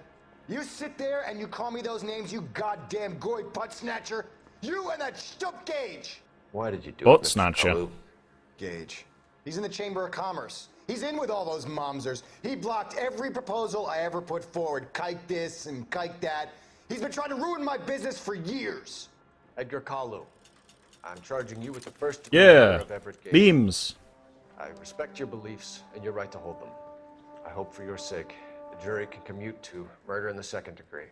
You sit there and you call me those names, you goddamn goy butt snatcher? You and that stup Gage! Why did you do Butt it, Mr. snatcher. Kalu? Gage. He's in the Chamber of Commerce. He's in with all those momsers. He blocked every proposal I ever put forward. Kike this and kike that. He's been trying to ruin my business for years. Edgar Kalu, I'm charging you with the first degree Yeah. murder of Everett Gage. Beams. I respect your beliefs and your right to hold them. I hope for your sake the jury can commute to murder in the second degree.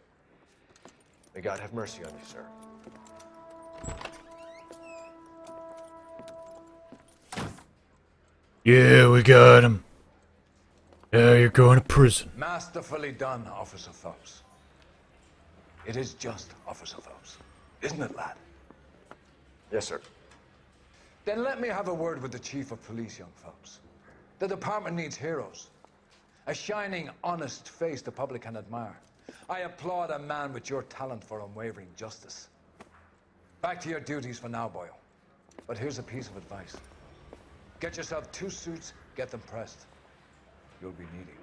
May God have mercy on you, sir. Yeah, we got him. Yeah, you're going to prison. Masterfully done, Officer Phelps. It is just, Officer Phelps. Isn't it, lad? Yes, sir. Then let me have a word with the Chief of Police, young Phelps. The department needs heroes. A shining, honest face the public can admire. I applaud a man with your talent for unwavering justice. Back to your duties for now, boyo. But here's a piece of advice. Get yourself 2 suits, get them pressed. You'll be needing them.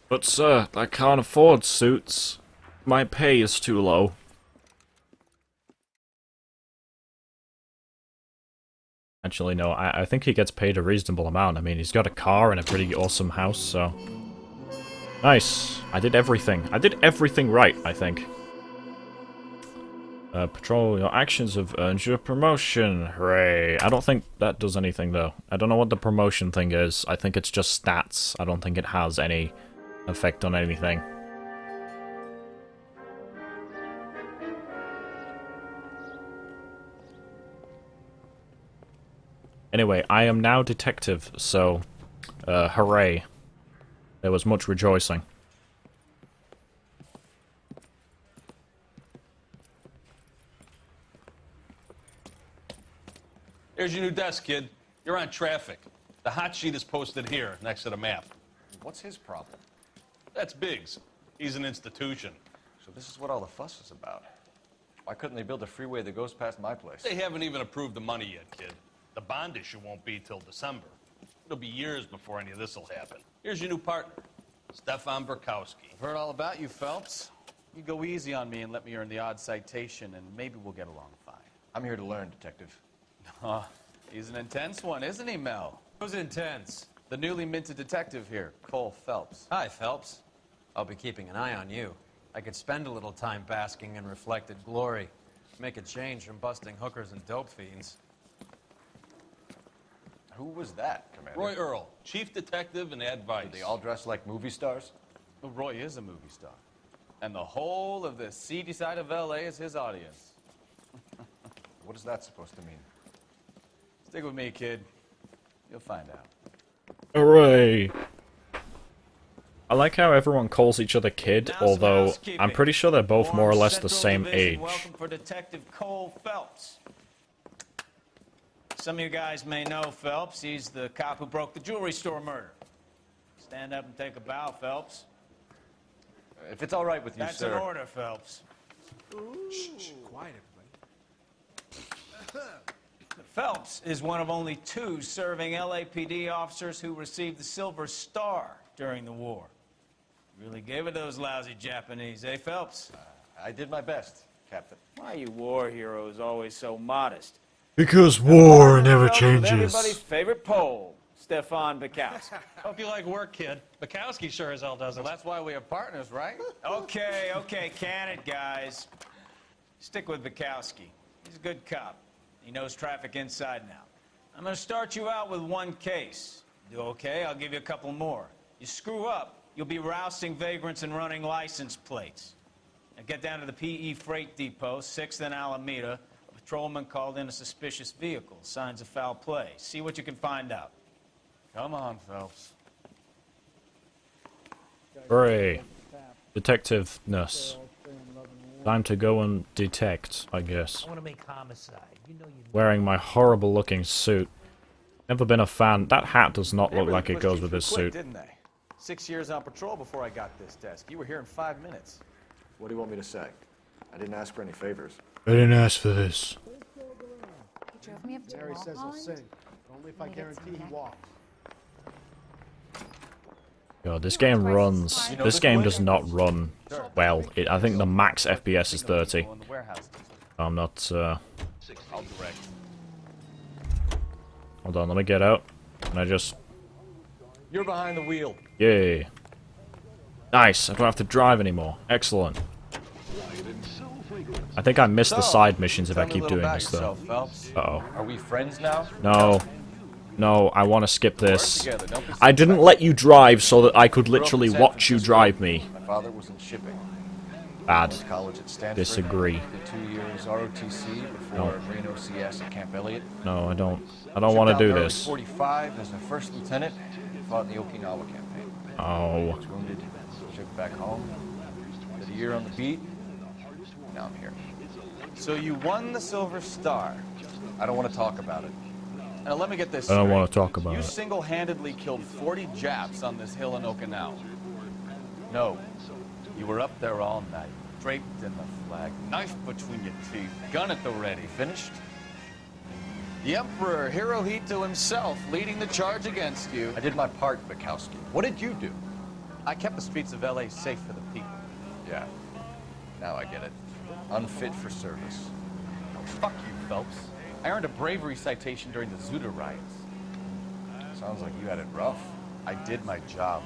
But sir, I can't afford suits. My pay is too low. Actually, no, I think he gets paid a reasonable amount. I mean, he's got a car and a pretty awesome house, so... Nice. I did everything. I did everything right, I think. Patrol, your actions have earned you a promotion. Hooray. I don't think that does anything, though. I don't know what the promotion thing is. I think it's just stats. I don't think it has any effect on anything. Anyway, I am now detective, so, hooray. There was much rejoicing. Here's your new desk, kid. You're on traffic. The hot sheet is posted here, next to the map. What's his problem? That's Biggs. He's an institution. So this is what all the fuss is about. Why couldn't they build a freeway that goes past my place? They haven't even approved the money yet, kid. The bond issue won't be till December. It'll be years before any of this will happen. Here's your new partner, Stefan Burkowski. I've heard all about you, Phelps. You go easy on me and let me earn the odd citation, and maybe we'll get along fine. I'm here to learn, Detective. He's an intense one, isn't he, Mel? Who's intense? The newly minted detective here, Cole Phelps. Hi, Phelps. I'll be keeping an eye on you. I could spend a little time basking in reflected glory. Make a change from busting hookers and dope fiends. Who was that, Commander? Roy Earl, chief detective and advice. Do they all dress like movie stars? Well, Roy is a movie star. And the whole of the seedy side of L.A. is his audience. What is that supposed to mean? Stick with me, kid. You'll find out. Hooray! I like how everyone calls each other kid, although I'm pretty sure they're both more or less the same age. Welcome for Detective Cole Phelps. Some of you guys may know Phelps. He's the cop who broke the jewelry store murder. Stand up and take a bow, Phelps. If it's all right with you, That's sir. an order, Phelps. Shh, quiet, everybody. Phelps is one of only 2 serving LAPD officers who received the Silver Star during the war. Really gave it to those lousy Japanese, eh, Phelps? I did my best, Captain. Why are you war heroes always so modest? Because war never Phelps with changes. everybody's favorite Pole, Stefan Burkowski. Hope you like work, kid. Bukowski sure as hell does it. Well, that's why we have partners, right? Okay, can it, guys. Stick with Bukowski. He's a good cop. He knows traffic inside and out. I'm going to start you out with 1 case. Do okay? I'll give you a couple more. You screw up, you'll be rousting vagrants and running license plates. Now get down to the PE Freight Depot, 6th and Alameda. A patrolman called in a suspicious vehicle. Signs of foul play. See what you can find out. Come on, Phelps. Hooray. Detective-ness. Time to go and detect, I guess. I want to make homicide. You know you. Wearing my horrible looking suit. Never been a fan. That hat does not look like it goes with this suit. Didn't they? 6 years on patrol before I got this desk. You were here in 5 minutes. What do you want me to say? I didn't ask for any favors. I didn't ask for this. He drove me up to Mary says he'll Mulholland. sing, but only if I guarantee he walks. God, this game runs. This game does not run well. I think the max FPS is 30. I'm not, I'll direct. Hold on, let me get out. Can I just... You're behind the wheel. Yay. Nice, I don't have to drive anymore. Excellent. I think I missed the side missions if I keep doing this, though. Uh-oh. Are we friends now? No. No, I want to skip this. I didn't let you drive so that I could literally watch you drive me. My father was in shipping. Bad. Went to college at Stanford. Disagree. Did 2 years ROTC before Marine OCS at Camp Elliott. No, I don't want to do this. 45 as a first lieutenant. Fought in the Okinawa campaign. Oh. Was wounded. Shipped back home. Did a year on the beat. Now I'm here. So you won the Silver Star. I don't want to talk about it. Now let me get this I don't straight. want to talk about You it. single-handedly killed 40 Japs on this hill in Okinawa. No. You were up there all night, draped in the flag, knife between your teeth, gun at the ready. Finished? The Emperor Hirohito himself leading the charge against you. I did my part, Bukowski. What did you do? I kept the streets of LA safe for the people. Yeah. Now I get it. Unfit for service. Fuck you, Phelps. I earned a bravery citation during the Zuda riots. Sounds like you had it rough. I did my job.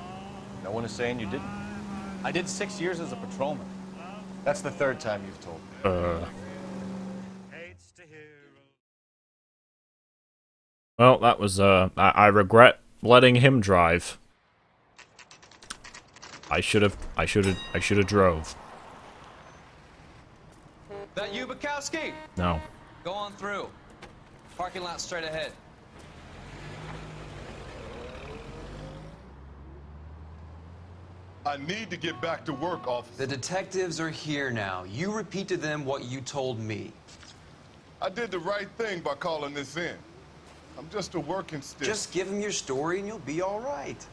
No one is saying you didn't. I did 6 years as a patrolman. That's the third time you've told me. Well, that was, I regret letting him drive. I should have drove. That you, Bukowski? No. Go on through. Parking lot straight ahead. I need to get back to work, officer. The detectives are here now. You repeat to them what you told me. I did the right thing by calling this in. I'm just a working stick. Just give them your story and you'll be all right.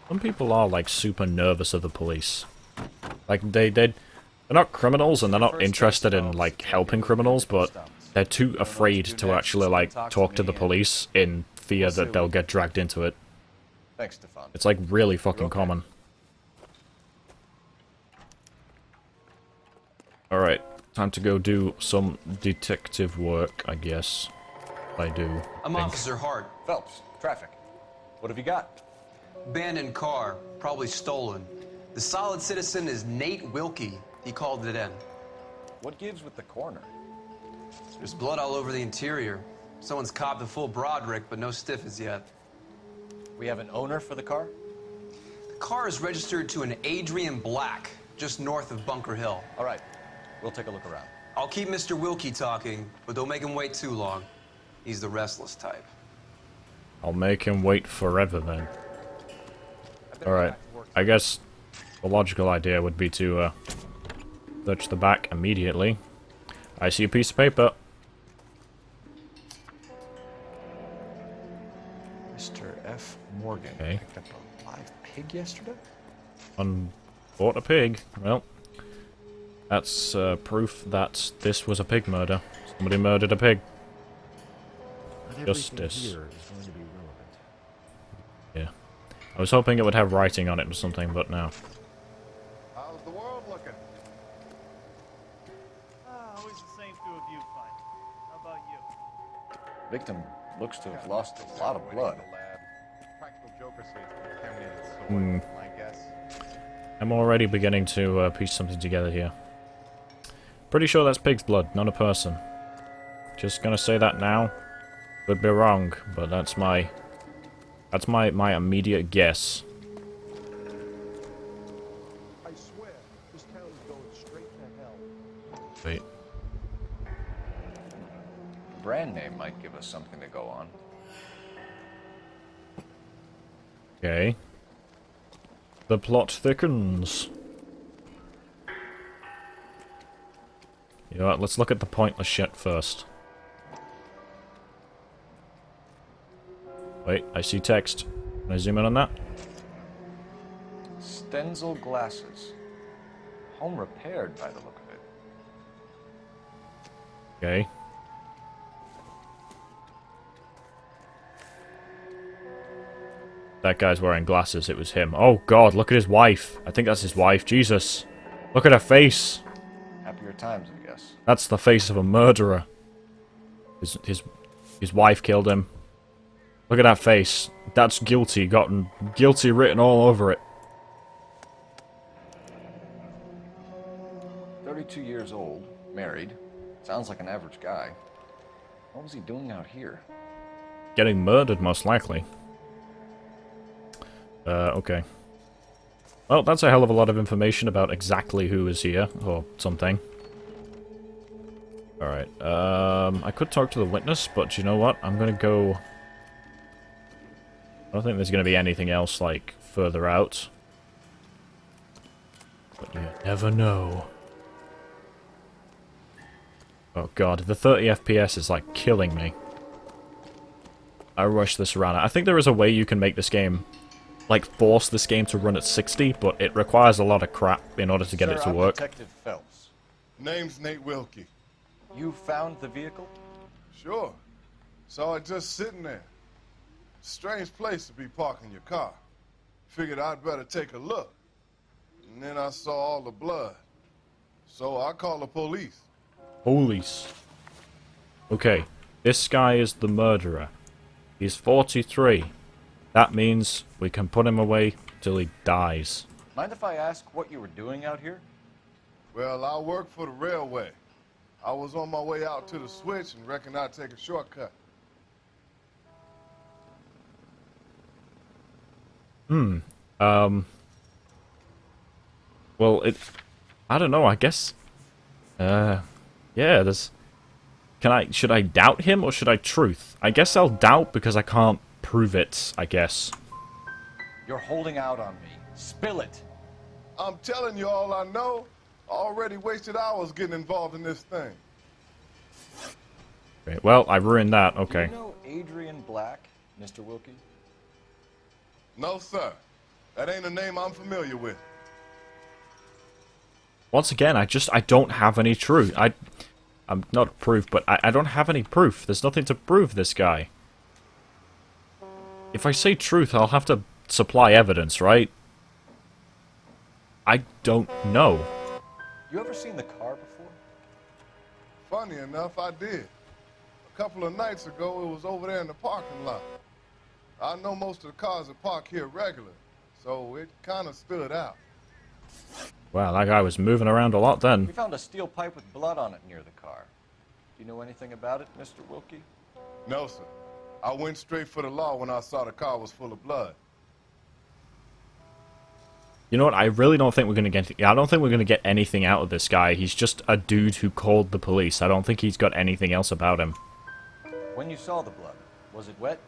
Some people are like super nervous of the police. Like they're not criminals and they're not interested in like helping criminals, but they're too afraid to actually like talk to the police in fear that they'll get dragged into it. Thanks, Stefan. It's like really fucking common. Alright, time to go do some detective work, I guess. I do. I'm think. Officer Hart. Phelps, traffic. What have you got? Abandoned car, probably stolen. The solid citizen is Nate Wilkie. He called it in. What gives with the corner? There's blood all over the interior. Someone's copped a full Broderick, but no stiff as yet. We have an owner for the car? The car is registered to an Adrian Black, just north of Bunker Hill. All right, we'll take a look around. I'll keep Mr. Wilkie talking, but don't make him wait too long. He's the restless type. I'll make him wait forever then. Alright, I guess the logical idea would be to search the back immediately. I see a piece of paper. Mr. F. Morgan picked up a live pig yesterday? Bought a pig. Well, that's proof that this was a pig murder. Somebody murdered a pig. Justice. Yeah. I was hoping it would have writing on it or something, but no. How's the world looking? Always the same two of you, fine. How about you? Victim looks to have lost a lot of blood. Practical Joker say it's contaminated soil, my guess. I'm already beginning to piece something together here. Pretty sure that's pig's blood, not a person. Just gonna say that now. Could be wrong, but that's my immediate guess. I swear, this town is going straight to hell. Wait. The brand name might give us something to go on. Okay. The plot thickens. You know what, let's look at the pointless shit first. Wait, I see text. Can I zoom in on that? Stenzel glasses. Home repaired by the look of it. Okay. That guy's wearing glasses, it was him. Oh god, look at his wife. I think that's his wife, Jesus. Look at her face. Happier times, I guess. That's the face of a murderer. His wife killed him. Look at that face. That's guilty, gotten guilty written all over it. 32 years old, married. Sounds like an average guy. What was he doing out here? Getting murdered, most likely. Okay. Well, that's a hell of a lot of information about exactly who is here, or something. Alright, I could talk to the witness, but you know what? I'm gonna go... I don't think there's gonna be anything else, like, further out. But you never know. Oh god, the 30 FPS is, like, killing me. I rush this around. I think there is a way you can make this game, like, force this game to run at 60, but it requires a lot of crap in order to get it to work. Detective Phelps. Name's Nate Wilkie. You found the vehicle? Sure. Saw it just sitting there. Strange place to be parking your car. Figured I'd better take a look. And then I saw all the blood. So I called the police. Police. Okay, this guy is the murderer. He's 43. That means we can put him away till he dies. Mind if I ask what you were doing out here? Well, I work for the railway. I was on my way out to the switch and reckoned I'd take a shortcut. Well, I don't know, I guess... yeah, there's... Should I doubt him, or should I truth? I guess I'll doubt, because I can't prove it, I guess. You're holding out on me. Spill it! I'm telling you all I know. I already wasted hours getting involved in this thing. Okay, well, I ruined that, okay. Do you know Adrian Black, Mr. Wilkie? No, sir. That ain't a name I'm familiar with. Once again, I don't have any truth. I'm not proof, but I don't have any proof. There's nothing to prove this guy. If I say truth, I'll have to supply evidence, right? I don't know. You ever seen the car before? Funny enough, I did. A couple of nights ago, it was over there in the parking lot. I know most of the cars that park here regular, so it kind of stood out. Wow, that guy was moving around a lot then. We found a steel pipe with blood on it near the car. Do you know anything about it, Mr. Wilkie? No, sir. I went straight for the law when I saw the car was full of blood. You know what? I really don't think we're gonna get. I don't think we're gonna get anything out of this guy. He's just a dude who called the police. I don't think he's got anything else about him. When you saw the blood, was it wet,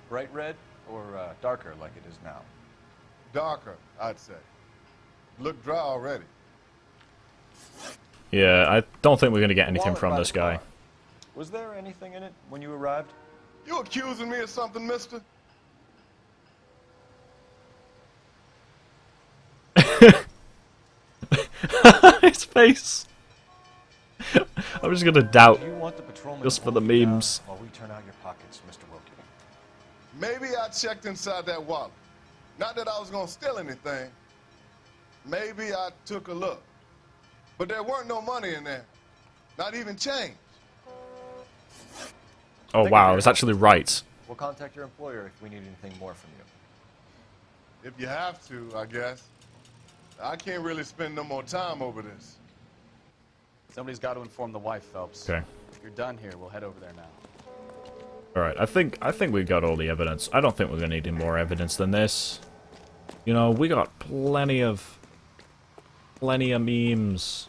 bright red, or darker like it is now? Darker, I'd say. Looked dry already. Yeah, I don't think we're gonna get anything from this guy. Was there anything in it when you arrived? You accusing me of something, mister? His face. I'm just gonna doubt. Do you want the patrolman Just for the memes. While we turn out your pockets, Mr. Wilkie. Maybe I checked inside that wallet. Not that I was gonna steal anything. Maybe I took a look. But there weren't no money in there. Not even change. Oh wow, it's actually right. We'll contact your employer if we need anything more from you. If you have to, I guess. I can't really spend no more time over this. Somebody's got to inform the wife, Phelps. Okay. If you're done here, we'll head over there now. Alright, I think we got all the evidence. I don't think we're gonna need any more evidence than this. You know, we got plenty of memes.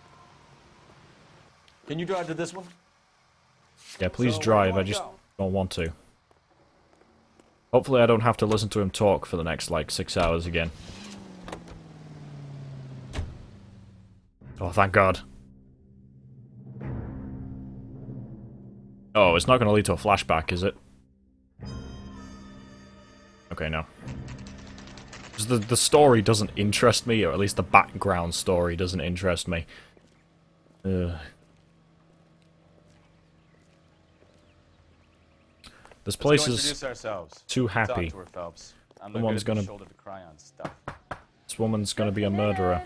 Can you drive to this one? Yeah, please drive, I just don't want to. Hopefully I don't have to listen to him talk for the next, like, 6 hours again. Oh, thank God. Oh, it's not going to lead to a flashback, is it? Okay, no. 'Cause the story doesn't interest me, or at least the background story doesn't interest me. Ugh. This place is too happy. Someone's gonna... This woman's gonna be a murderer.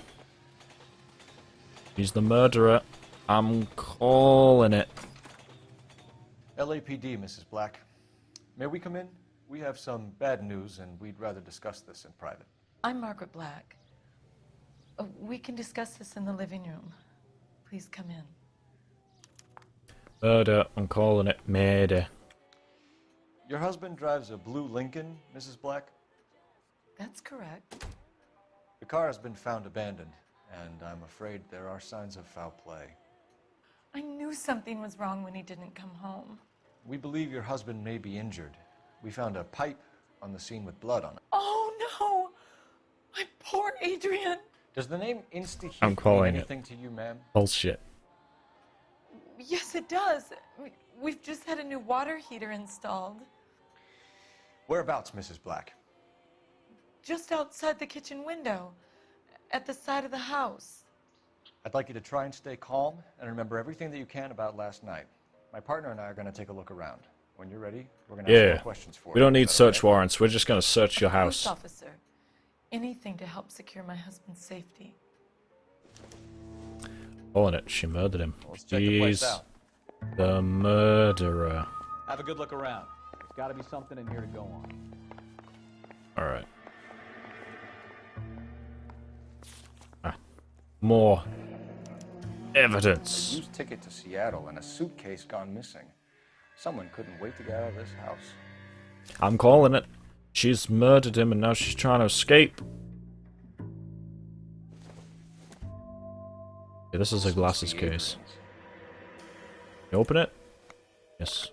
He's the murderer. I'm calling it. LAPD, Mrs. Black. May we come in? We have some bad news, and we'd rather discuss this in private. I'm Margaret Black. We can discuss this in the living room. Please come in. Murder. I'm calling it murder. Your husband drives a blue Lincoln, Mrs. Black? That's correct. The car has been found abandoned, and I'm afraid there are signs of foul play. I knew something was wrong when he didn't come home. We believe your husband may be injured. We found a pipe on the scene with blood on it. Oh no! My poor Adrian! Does the name Insta-Heat I'm mean calling it. anything to you, ma'am? Bullshit. Yes, it does. We've just had a new water heater installed. Whereabouts, Mrs. Black? Just outside the kitchen window, at the side of the house. I'd like you to try and stay calm and remember everything that you can about last night. My partner and I are going to take a look around. When you're ready, we're going to ask more questions for you. We don't need Is that search okay? warrants. We're just going to search your house. Police officer, anything to help secure my husband's safety. Calling it. She murdered him. Let's check the place He's out. the murderer. Have a good look around. There's got to be something in here to go on. Alright. More evidence. A used ticket to Seattle and a suitcase gone missing. Someone couldn't wait to get out of this house. I'm calling it. She's murdered him and now she's trying to escape. Yeah, this is a glasses case. You open it? Yes.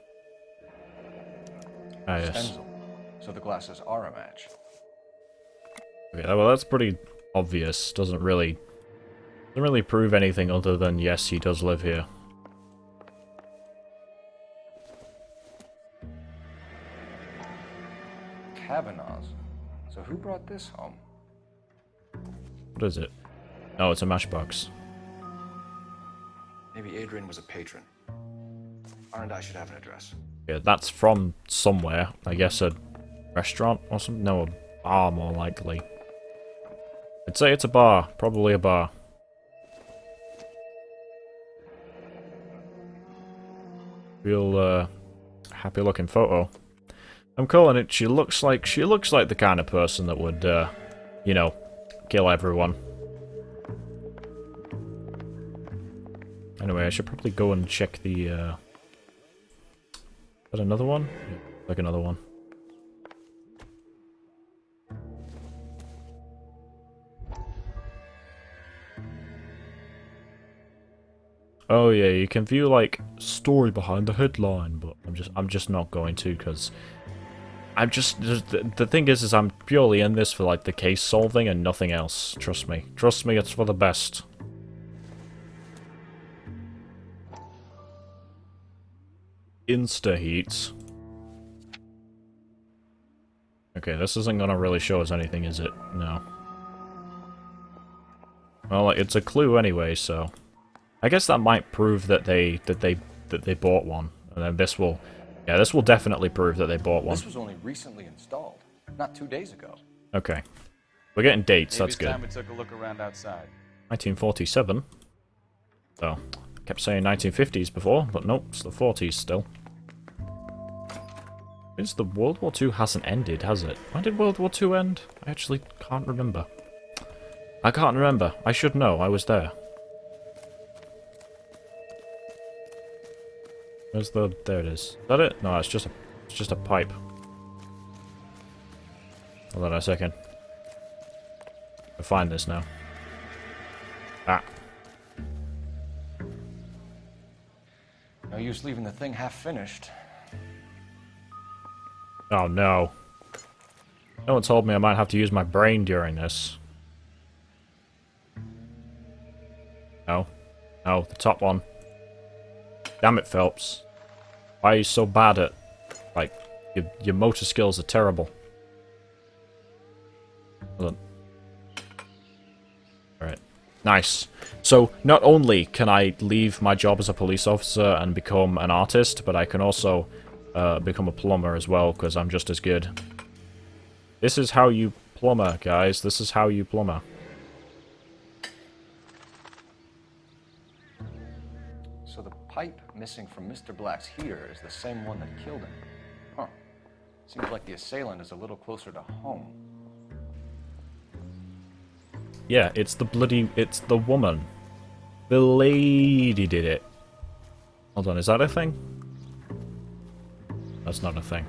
Ah, yes. Stencil. So the glasses are a match. Okay, well that's pretty obvious. Doesn't really prove anything other than yes, he does live here. Kavanaugh's. So who brought this home? What is it? Oh, it's a matchbox. Maybe Adrian was a patron. R&I should have an address. Yeah, that's from somewhere. I guess a restaurant or something? No, a bar more likely. I'd say it's a bar. Probably a bar. Real, happy looking photo. I'm calling it, she looks like the kind of person that would, you know, kill everyone. Anyway, I should probably go and check the, is that another one? Yeah, like another one. Oh yeah, you can view like story behind the headline, but I'm just not going to because the thing is I'm purely in this for like the case solving and nothing else. Trust me, it's for the best. Insta-heat. Okay, this isn't gonna really show us anything, is it? No. Well, it's a clue anyway, so I guess that might prove that they bought one, and then this will definitely prove that they bought one. This was only recently installed, not 2 days ago. Okay, we're getting dates. Maybe That's it's good. time we took a look around outside. 1947. So, I kept saying 1950s before, but nope, it's the 40s still. Means the World War II hasn't ended, has it? When did World War II end? I actually can't remember. I should know. I was there. Where's the... There it is. Is that it? No, it's just a pipe. Hold on a second. I'll find this now. Ah. No use leaving the thing half finished. Oh no. No one told me I might have to use my brain during this. No. No, the top one. Damn it, Phelps. Why are you so bad at... Like, your motor skills are terrible. Hold on. Alright. Nice. So, not only can I leave my job as a police officer and become an artist, but I can also become a plumber as well, because I'm just as good. This is how you plumber, guys. This is how you plumber. So the pipe missing from Mr. Black's heater is the same one that killed him. Huh. Seems like the assailant is a little closer to home. Yeah, it's the woman. The lady did it. Hold on, is that a thing? That's not a thing.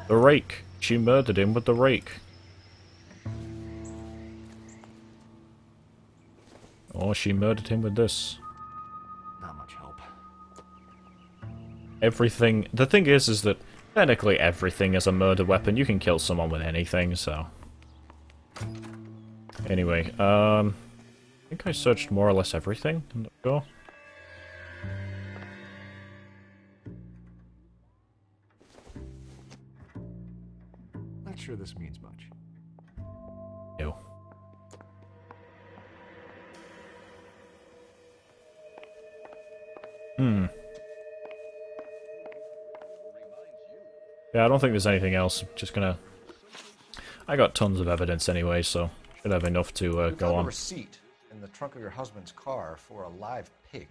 The rake. She murdered him with the rake. Or she murdered him with this. Not much help. Everything... The thing is that technically everything is a murder weapon. You can kill someone with anything, so... Anyway, I think I searched more or less everything. I'm not sure. Not sure this means much. Ew. Yeah, I don't think there's anything else. I'm just gonna... I got tons of evidence anyway, so should have enough to You go found on. a receipt in the trunk of your husband's car for a live pig.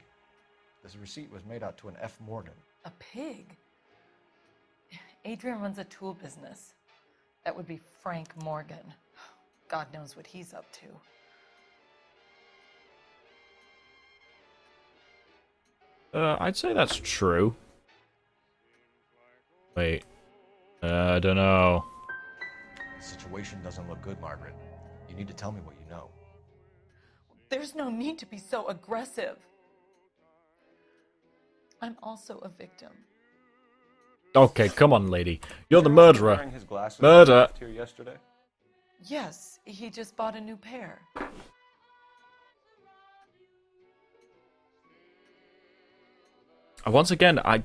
This receipt was made out to an F. Morgan. A pig? Adrian runs a tool business. That would be Frank Morgan. God knows what he's up to. I'd say that's true. Wait. I don't know. The situation doesn't look good, Margaret. You need to tell me what you know. There's no need to be so aggressive. I'm also a victim. Okay, come on, lady. You're the murderer. Wearing his glasses Murder. here yesterday. Yes, he just bought a new pair. Once again, I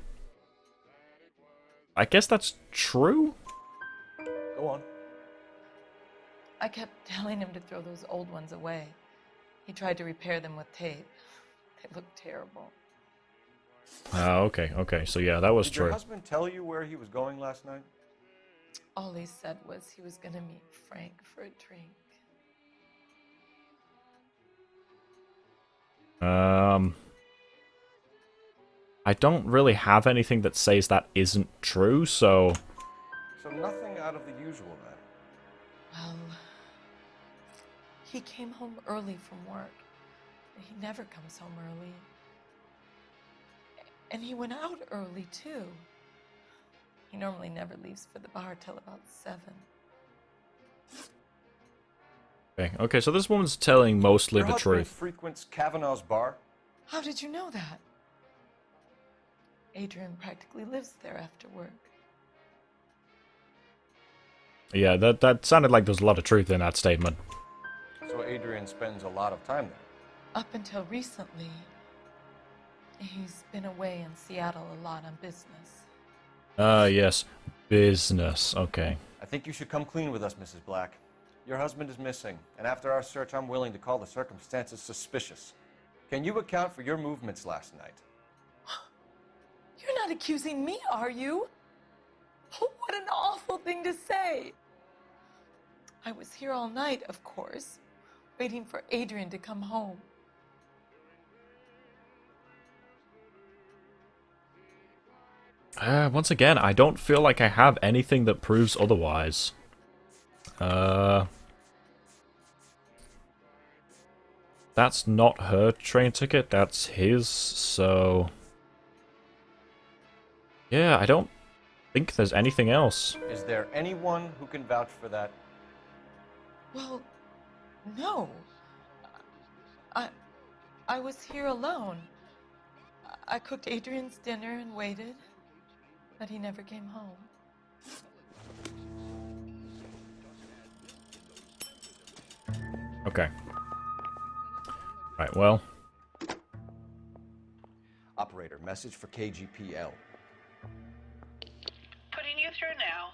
guess that's true? Go on. I kept telling him to throw those old ones away. He tried to repair them with tape. They look terrible. Okay, so yeah, that was Did true. your husband tell you where he was going last night? All he said was he was gonna meet Frank for a drink. I don't really have anything that says that isn't true, so... So nothing out of the usual then. Well, he came home early from work. He never comes home early. And he went out early, too. He normally never leaves for the bar till about 7. Okay, so this woman's telling mostly Your the husband truth. frequents Kavanaugh's bar? How did you know that? Adrian practically lives there after work. Yeah, that sounded like there's a lot of truth in that statement. So Adrian spends a lot of time there. Up until recently, he's been away in Seattle a lot on business. Yes. Business. Okay. I think you should come clean with us, Mrs. Black. Your husband is missing, and after our search, I'm willing to call the circumstances suspicious. Can you account for your movements last night? You're not accusing me, are you? What an awful thing to say. I was here all night, of course, waiting for Adrian to come home. Once again, I don't feel like I have anything that proves otherwise. That's not her train ticket, that's his, so... Yeah, I don't think there's anything else. Is there anyone who can vouch for that? Well, no. I was here alone. I cooked Adrian's dinner and waited, but he never came home. Okay. Right, well... Operator, message for KGPL. Putting you through now.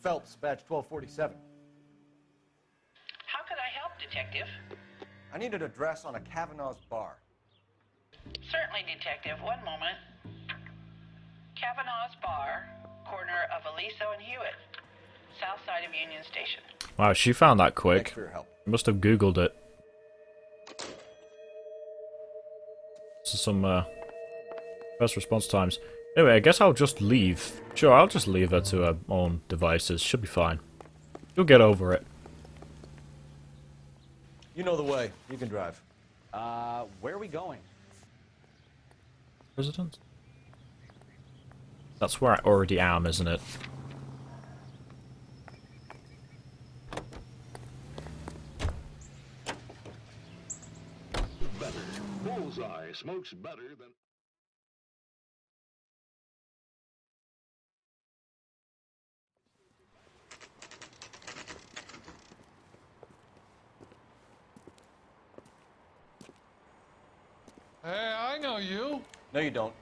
Phelps, badge 1247. How could I help, Detective? I need an address on a Kavanaugh's bar. Certainly, Detective. One moment. Kavanaugh's Bar, corner of Aliso and Hewitt, south side of Union Station. Wow, she found that quick. Thanks for your help. Must have Googled it. So some, first response times. Anyway, I guess I'll just leave. Sure, I'll just leave her to her own devices. Should be fine. You'll get over it. You know the way. You can drive. Where are we going? President? That's where I already am, isn't it? Better. Bullseye smokes better than... Hey, I know you. No, you don't.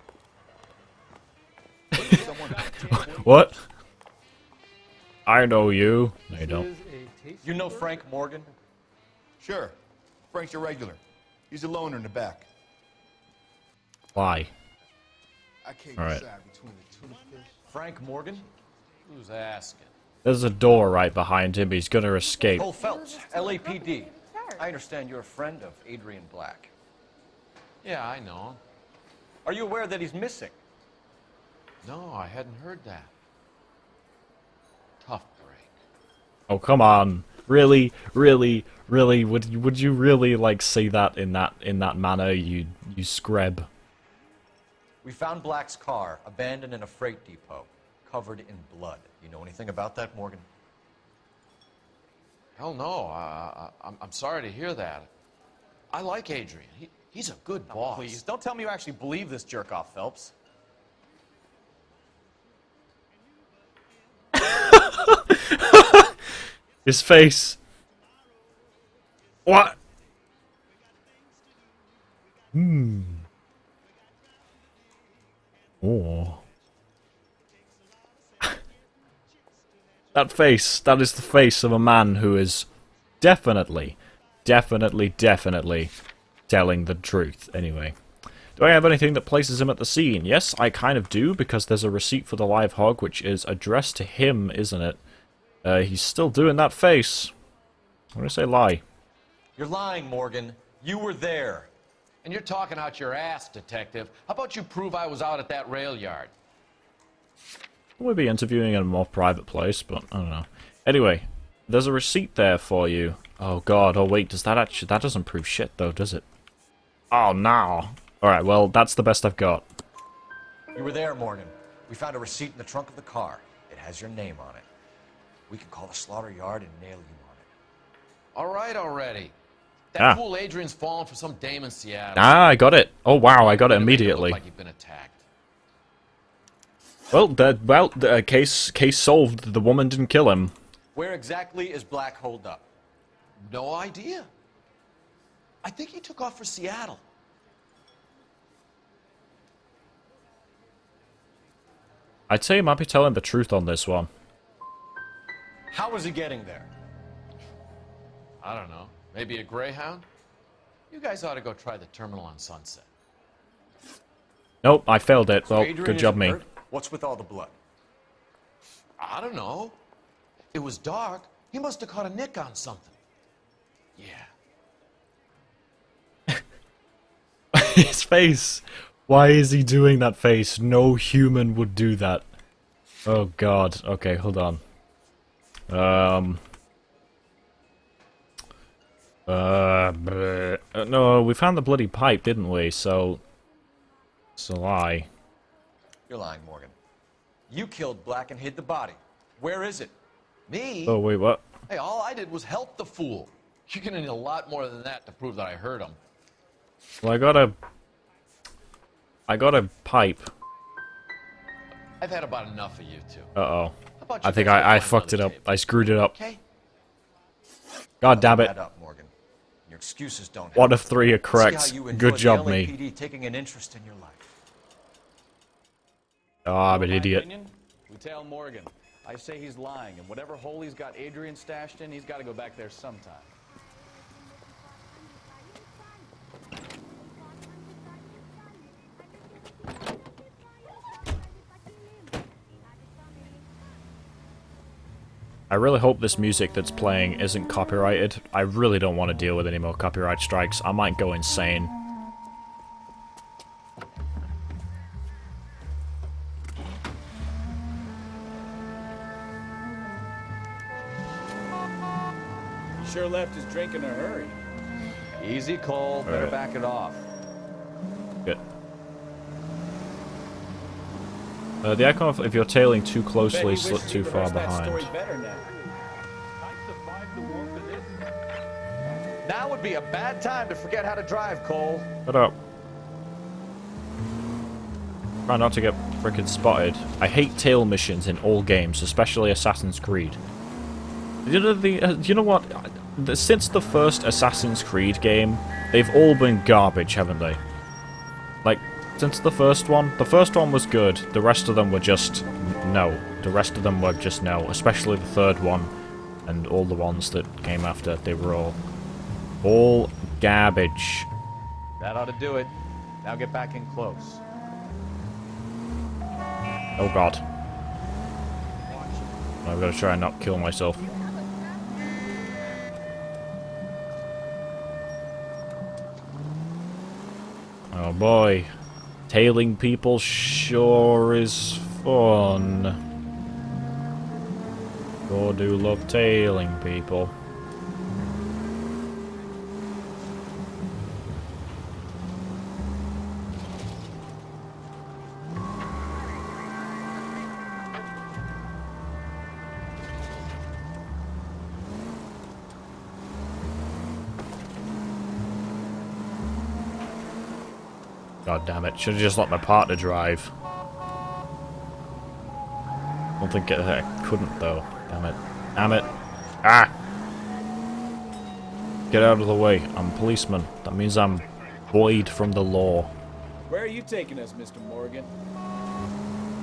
What? I know you. No, you don't. You know Frank Morgan? Sure. Frank's your regular. He's a loner in the back. Why? I can't All right. decide between the tuna fish. Frank Morgan? Who's asking? There's a door right behind him. He's gonna escape. Cole Phelps, LAPD. I understand you're a friend of Adrian Black. Yeah, I know him. Are you aware that he's missing? No, I hadn't heard that. Tough break. Oh, come on. Really? Really? Really? Would you really, like, say that in that manner, you screb? We found Black's car abandoned in a freight depot, covered in blood. You know anything about that, Morgan? Hell no. I'm sorry to hear that. I like Adrian. He's a good boss. Please, don't tell me you actually believe this jerk-off, Phelps. His face. What? Oh. That face. That is the face of a man who is definitely telling the truth. Anyway. Do I have anything that places him at the scene? Yes, I kind of do, because there's a receipt for the live hog, which is addressed to him, isn't it? He's still doing that face. I'm gonna say lie. You're lying, Morgan. You were there. And you're talking out your ass, detective. How about you prove I was out at that rail yard? We'll be interviewing in a more private place, but I don't know. Anyway, there's a receipt there for you. Oh god, oh wait, does that actually... That doesn't prove shit though, does it? Oh no. Alright, well, that's the best I've got. You were there, Morgan. We found a receipt in the trunk of the car. It has your name on it. We can call the slaughter yard and nail you on it. All right already. That Ah. fool Adrian's falling for some dame in Seattle. Ah, I got it. Oh wow, I got it immediately. Like he'd been attacked. Well, the case solved. The woman didn't kill him. Where exactly is Black holed up? No idea. I think he took off for Seattle. I'd say he might be telling the truth on this one. How was he getting there? I don't know. Maybe a Greyhound? You guys ought to go try the terminal on Sunset. Nope, I failed it. So Well, Adrian good job, isn't me. hurt? What's with all the blood? I don't know. It was dark. He must have caught a nick on something. Yeah. His face. Why is he doing that face? No human would do that. Oh god. Okay, hold on. No, we found the bloody pipe, didn't we? So... It's a lie. You're lying, Morgan. You killed Black and hid the body. Where is it? Me? Oh, wait, what? Hey, all I did was help the fool. You're gonna need a lot more than that to prove that I hurt him. Well, I got a pipe. I've had about enough of you two. Uh-oh. about you I think guys go I find fucked it another up. I screwed it up. Okay. God damn it. That up, Morgan. Your excuses don't help. One of three are See correct. how you Good enjoy job, the me. LAPD taking an interest in your life. Oh, I'm an idiot. Opinion? We tell Morgan. I say he's lying, and whatever hole he's got Adrian stashed in, he's got to go back there sometime. I really hope this music that's playing isn't copyrighted. I really don't want to deal with any more copyright strikes. I might go insane. He sure left his drink in a hurry. Easy, Cole. Better Alright. back it off. Good. The icon, if you're tailing too closely, slip too far behind. Now would be a bad time to forget how to drive, Cole. Shut up. Try not to get frickin' spotted. I hate tail missions in all games, especially Assassin's Creed. You know what? Since the first Assassin's Creed game, they've all been garbage, haven't they? Like, since the first one was good. The rest of them were just no. The rest of them were just no. Especially the third one, and all the ones that came after. They were all garbage. That ought to do it. Now get back in close. Oh god. I've got to try and not kill myself. Oh boy. Tailing people sure is fun. Sure do love tailing people. God damn it. Should have just let my partner drive. I don't think I couldn't though. Damn it. Damn it. Ah! Get out of the way. I'm a policeman. That means I'm void from the law. Where are you taking us, Mr. Morgan?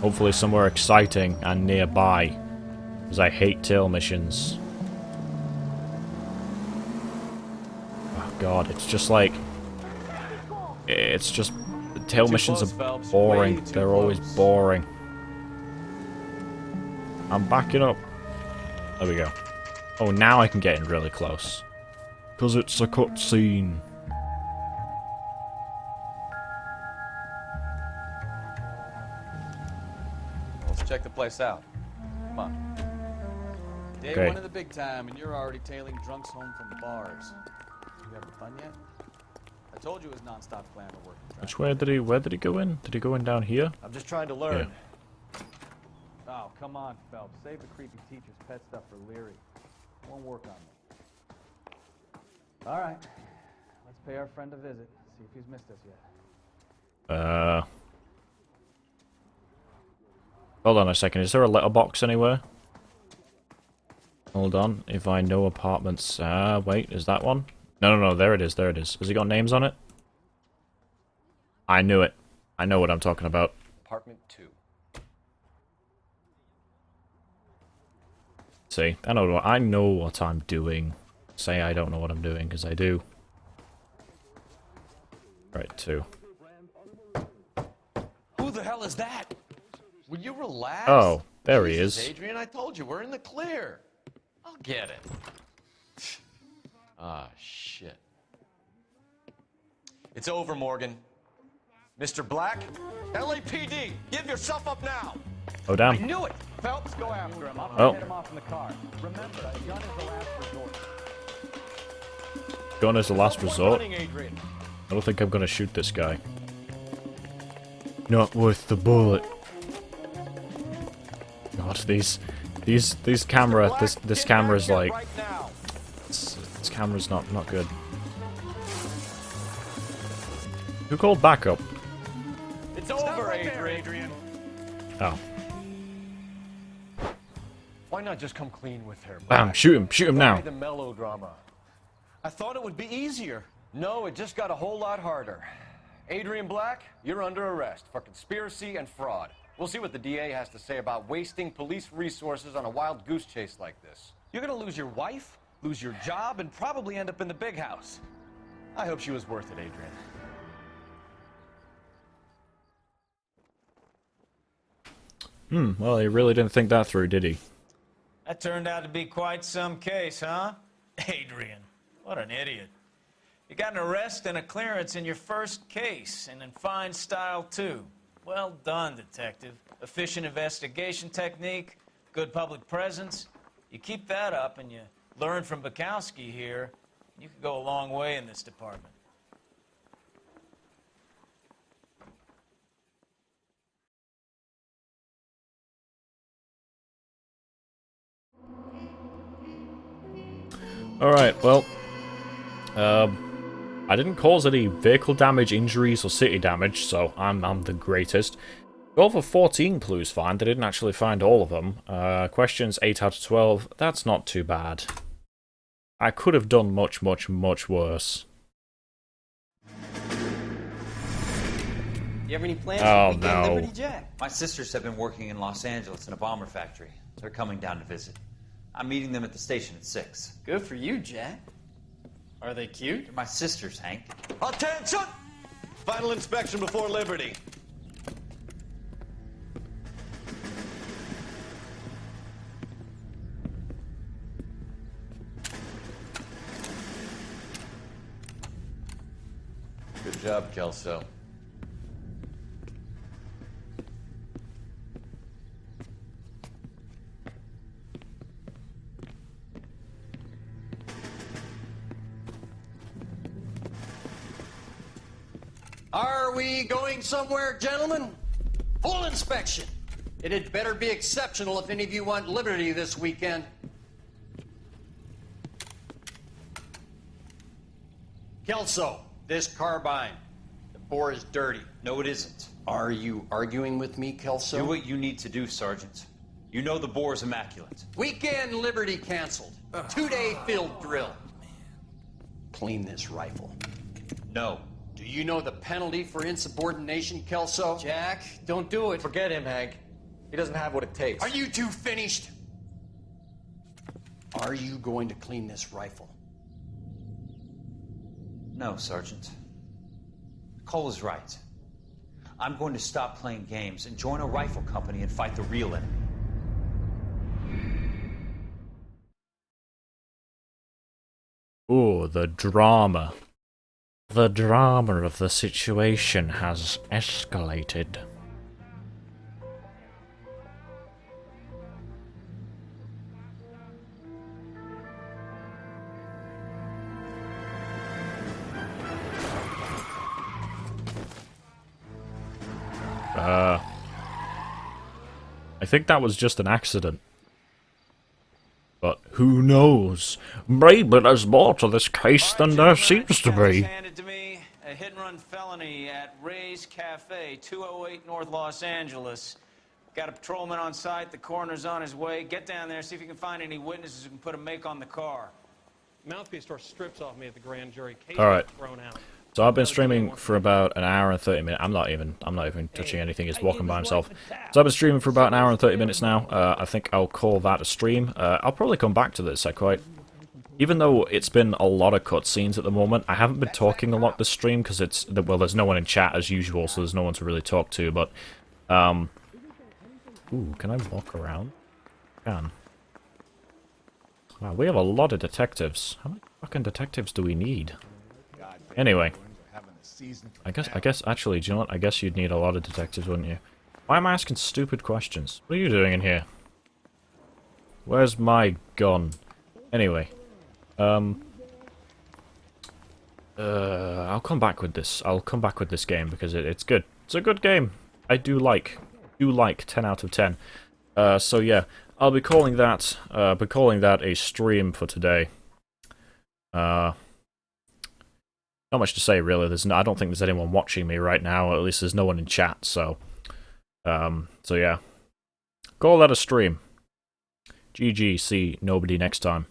Hopefully somewhere exciting and nearby. Because I hate tail missions. Oh god, it's just like... It's just... Tail missions are boring. They're always boring. I'm backing up. There we go. Oh, now I can get in really close. Because it's a cutscene. Let's check the place out. Come on. Day Okay. one of the big time, and you're already tailing drunks home from the bars. You having fun yet? I told you it was non-stop glamour work. Which way did he? Where did he go in? Did he go in down here? I'm just trying to learn. Yeah. Oh, come on, Phelps. Save the creepy teacher's pet stuff for Leary. It won't work on me. All right. Let's pay our friend a visit. See if he's missed us yet. Hold on a second. Is there a letterbox anywhere? Hold on. If I know apartments. Wait. Is that one? No. There it is. There it is. Has he got names on it? I knew it. I know what I'm talking about. Apartment 2. See, I know what I'm doing. Say I don't know what I'm doing, because I do. Right, 2. Who the hell is that? Will you relax? Oh, there he Jesus, is. Adrian, I told you, we're in the clear. I'll get it. Ah, shit. It's over, Morgan. Mr. Black, LAPD, give yourself up now. Oh, damn. I knew it. Phelps, go after him. I'll Oh. head him off in the car. Remember, a gun is the last resort. Gun is the last resort. Running, Adrian. I don't think I'm gonna shoot this guy. Not worth the bullet. God, this camera, this camera's like, this camera's not good. Who called backup? It's over, Adrian. Oh, Why not just come clean with her? bam! Shoot him now. Why the melodrama? I thought it would be easier. No, it just got a whole lot harder. Adrian Black, you're under arrest for conspiracy and fraud. We'll see what the DA has to say about wasting police resources on a wild goose chase like this. You're gonna lose your wife, lose your job, and probably end up in the big house. I hope she was worth it, Adrian. Well, he really didn't think that through, did he? That turned out to be quite some case, huh? Adrian, what an idiot. You got an arrest and a clearance in your first case, and in fine style, too. Well done, detective. Efficient investigation technique, good public presence. You keep that up and you learn from Bukowski here, you could go a long way in this department. Alright, well, I didn't cause any vehicle damage, injuries, or city damage, so I'm the greatest. 12 of 14 clues found. I didn't actually find all of them. Questions 8 out of 12. That's not too bad. I could have done much, much, much worse. You have any plans for weekend no. Liberty Jack? My sisters have been working in Los Angeles in a bomber factory. They're coming down to visit. I'm meeting them at the station at 6. Good for you, Jack. Are they cute? They're my sisters, Hank. Attention! Final inspection before Liberty. Good job, Kelso. Are we going somewhere, gentlemen? Full inspection. It had better be exceptional if any of you want liberty this weekend. Kelso, this carbine. The bore is dirty. No, it isn't. Are you arguing with me, Kelso? Do what you need to do, Sergeant. You know the bore is immaculate. Weekend liberty canceled. 2-day field drill. Clean this rifle. No. Do you know the penalty for insubordination, Kelso? Jack, don't do it. Forget him, Hank. He doesn't have what it takes. Are you two finished? Are you going to clean this rifle? No, Sergeant. Cole is right. I'm going to stop playing games and join a rifle company and fight the real enemy. Ooh, the drama. The drama of the situation has escalated. I think that was just an accident. But who knows? Maybe there's more to this case than there seems to be. Handed to me a hit-and-run felony at Ray's Cafe, 208 North Los Angeles. Got a patrolman on site. The coroner's on his way. Get down there, see if you can find any witnesses who can put a make on the car. Mouthpiece store strips off me at the grand jury. Case Alright. thrown out. So I've been streaming for about an hour and 30 minutes. I'm not even touching anything. He's walking by himself. So I've been streaming for about an hour and 30 minutes now. I think I'll call that a stream. I'll probably come back to this. Even though it's been a lot of cutscenes at the moment, I haven't been talking a lot this stream because well, there's no one in chat as usual, so there's no one to really talk to. But ooh, can I walk around? Can. Wow, we have a lot of detectives. How many fucking detectives do we need? Anyway, I guess actually, do you know what? I guess you'd need a lot of detectives, wouldn't you? Why am I asking stupid questions? What are you doing in here? Where's my gun? Anyway, I'll come back with this. I'll come back with this game because it's good. It's a good game. I do like 10 out of 10. So yeah, I'll be calling that a stream for today. Not much to say, really. I don't think there's anyone watching me right now. At least there's no one in chat. So yeah, call that a stream. GG. See nobody next time.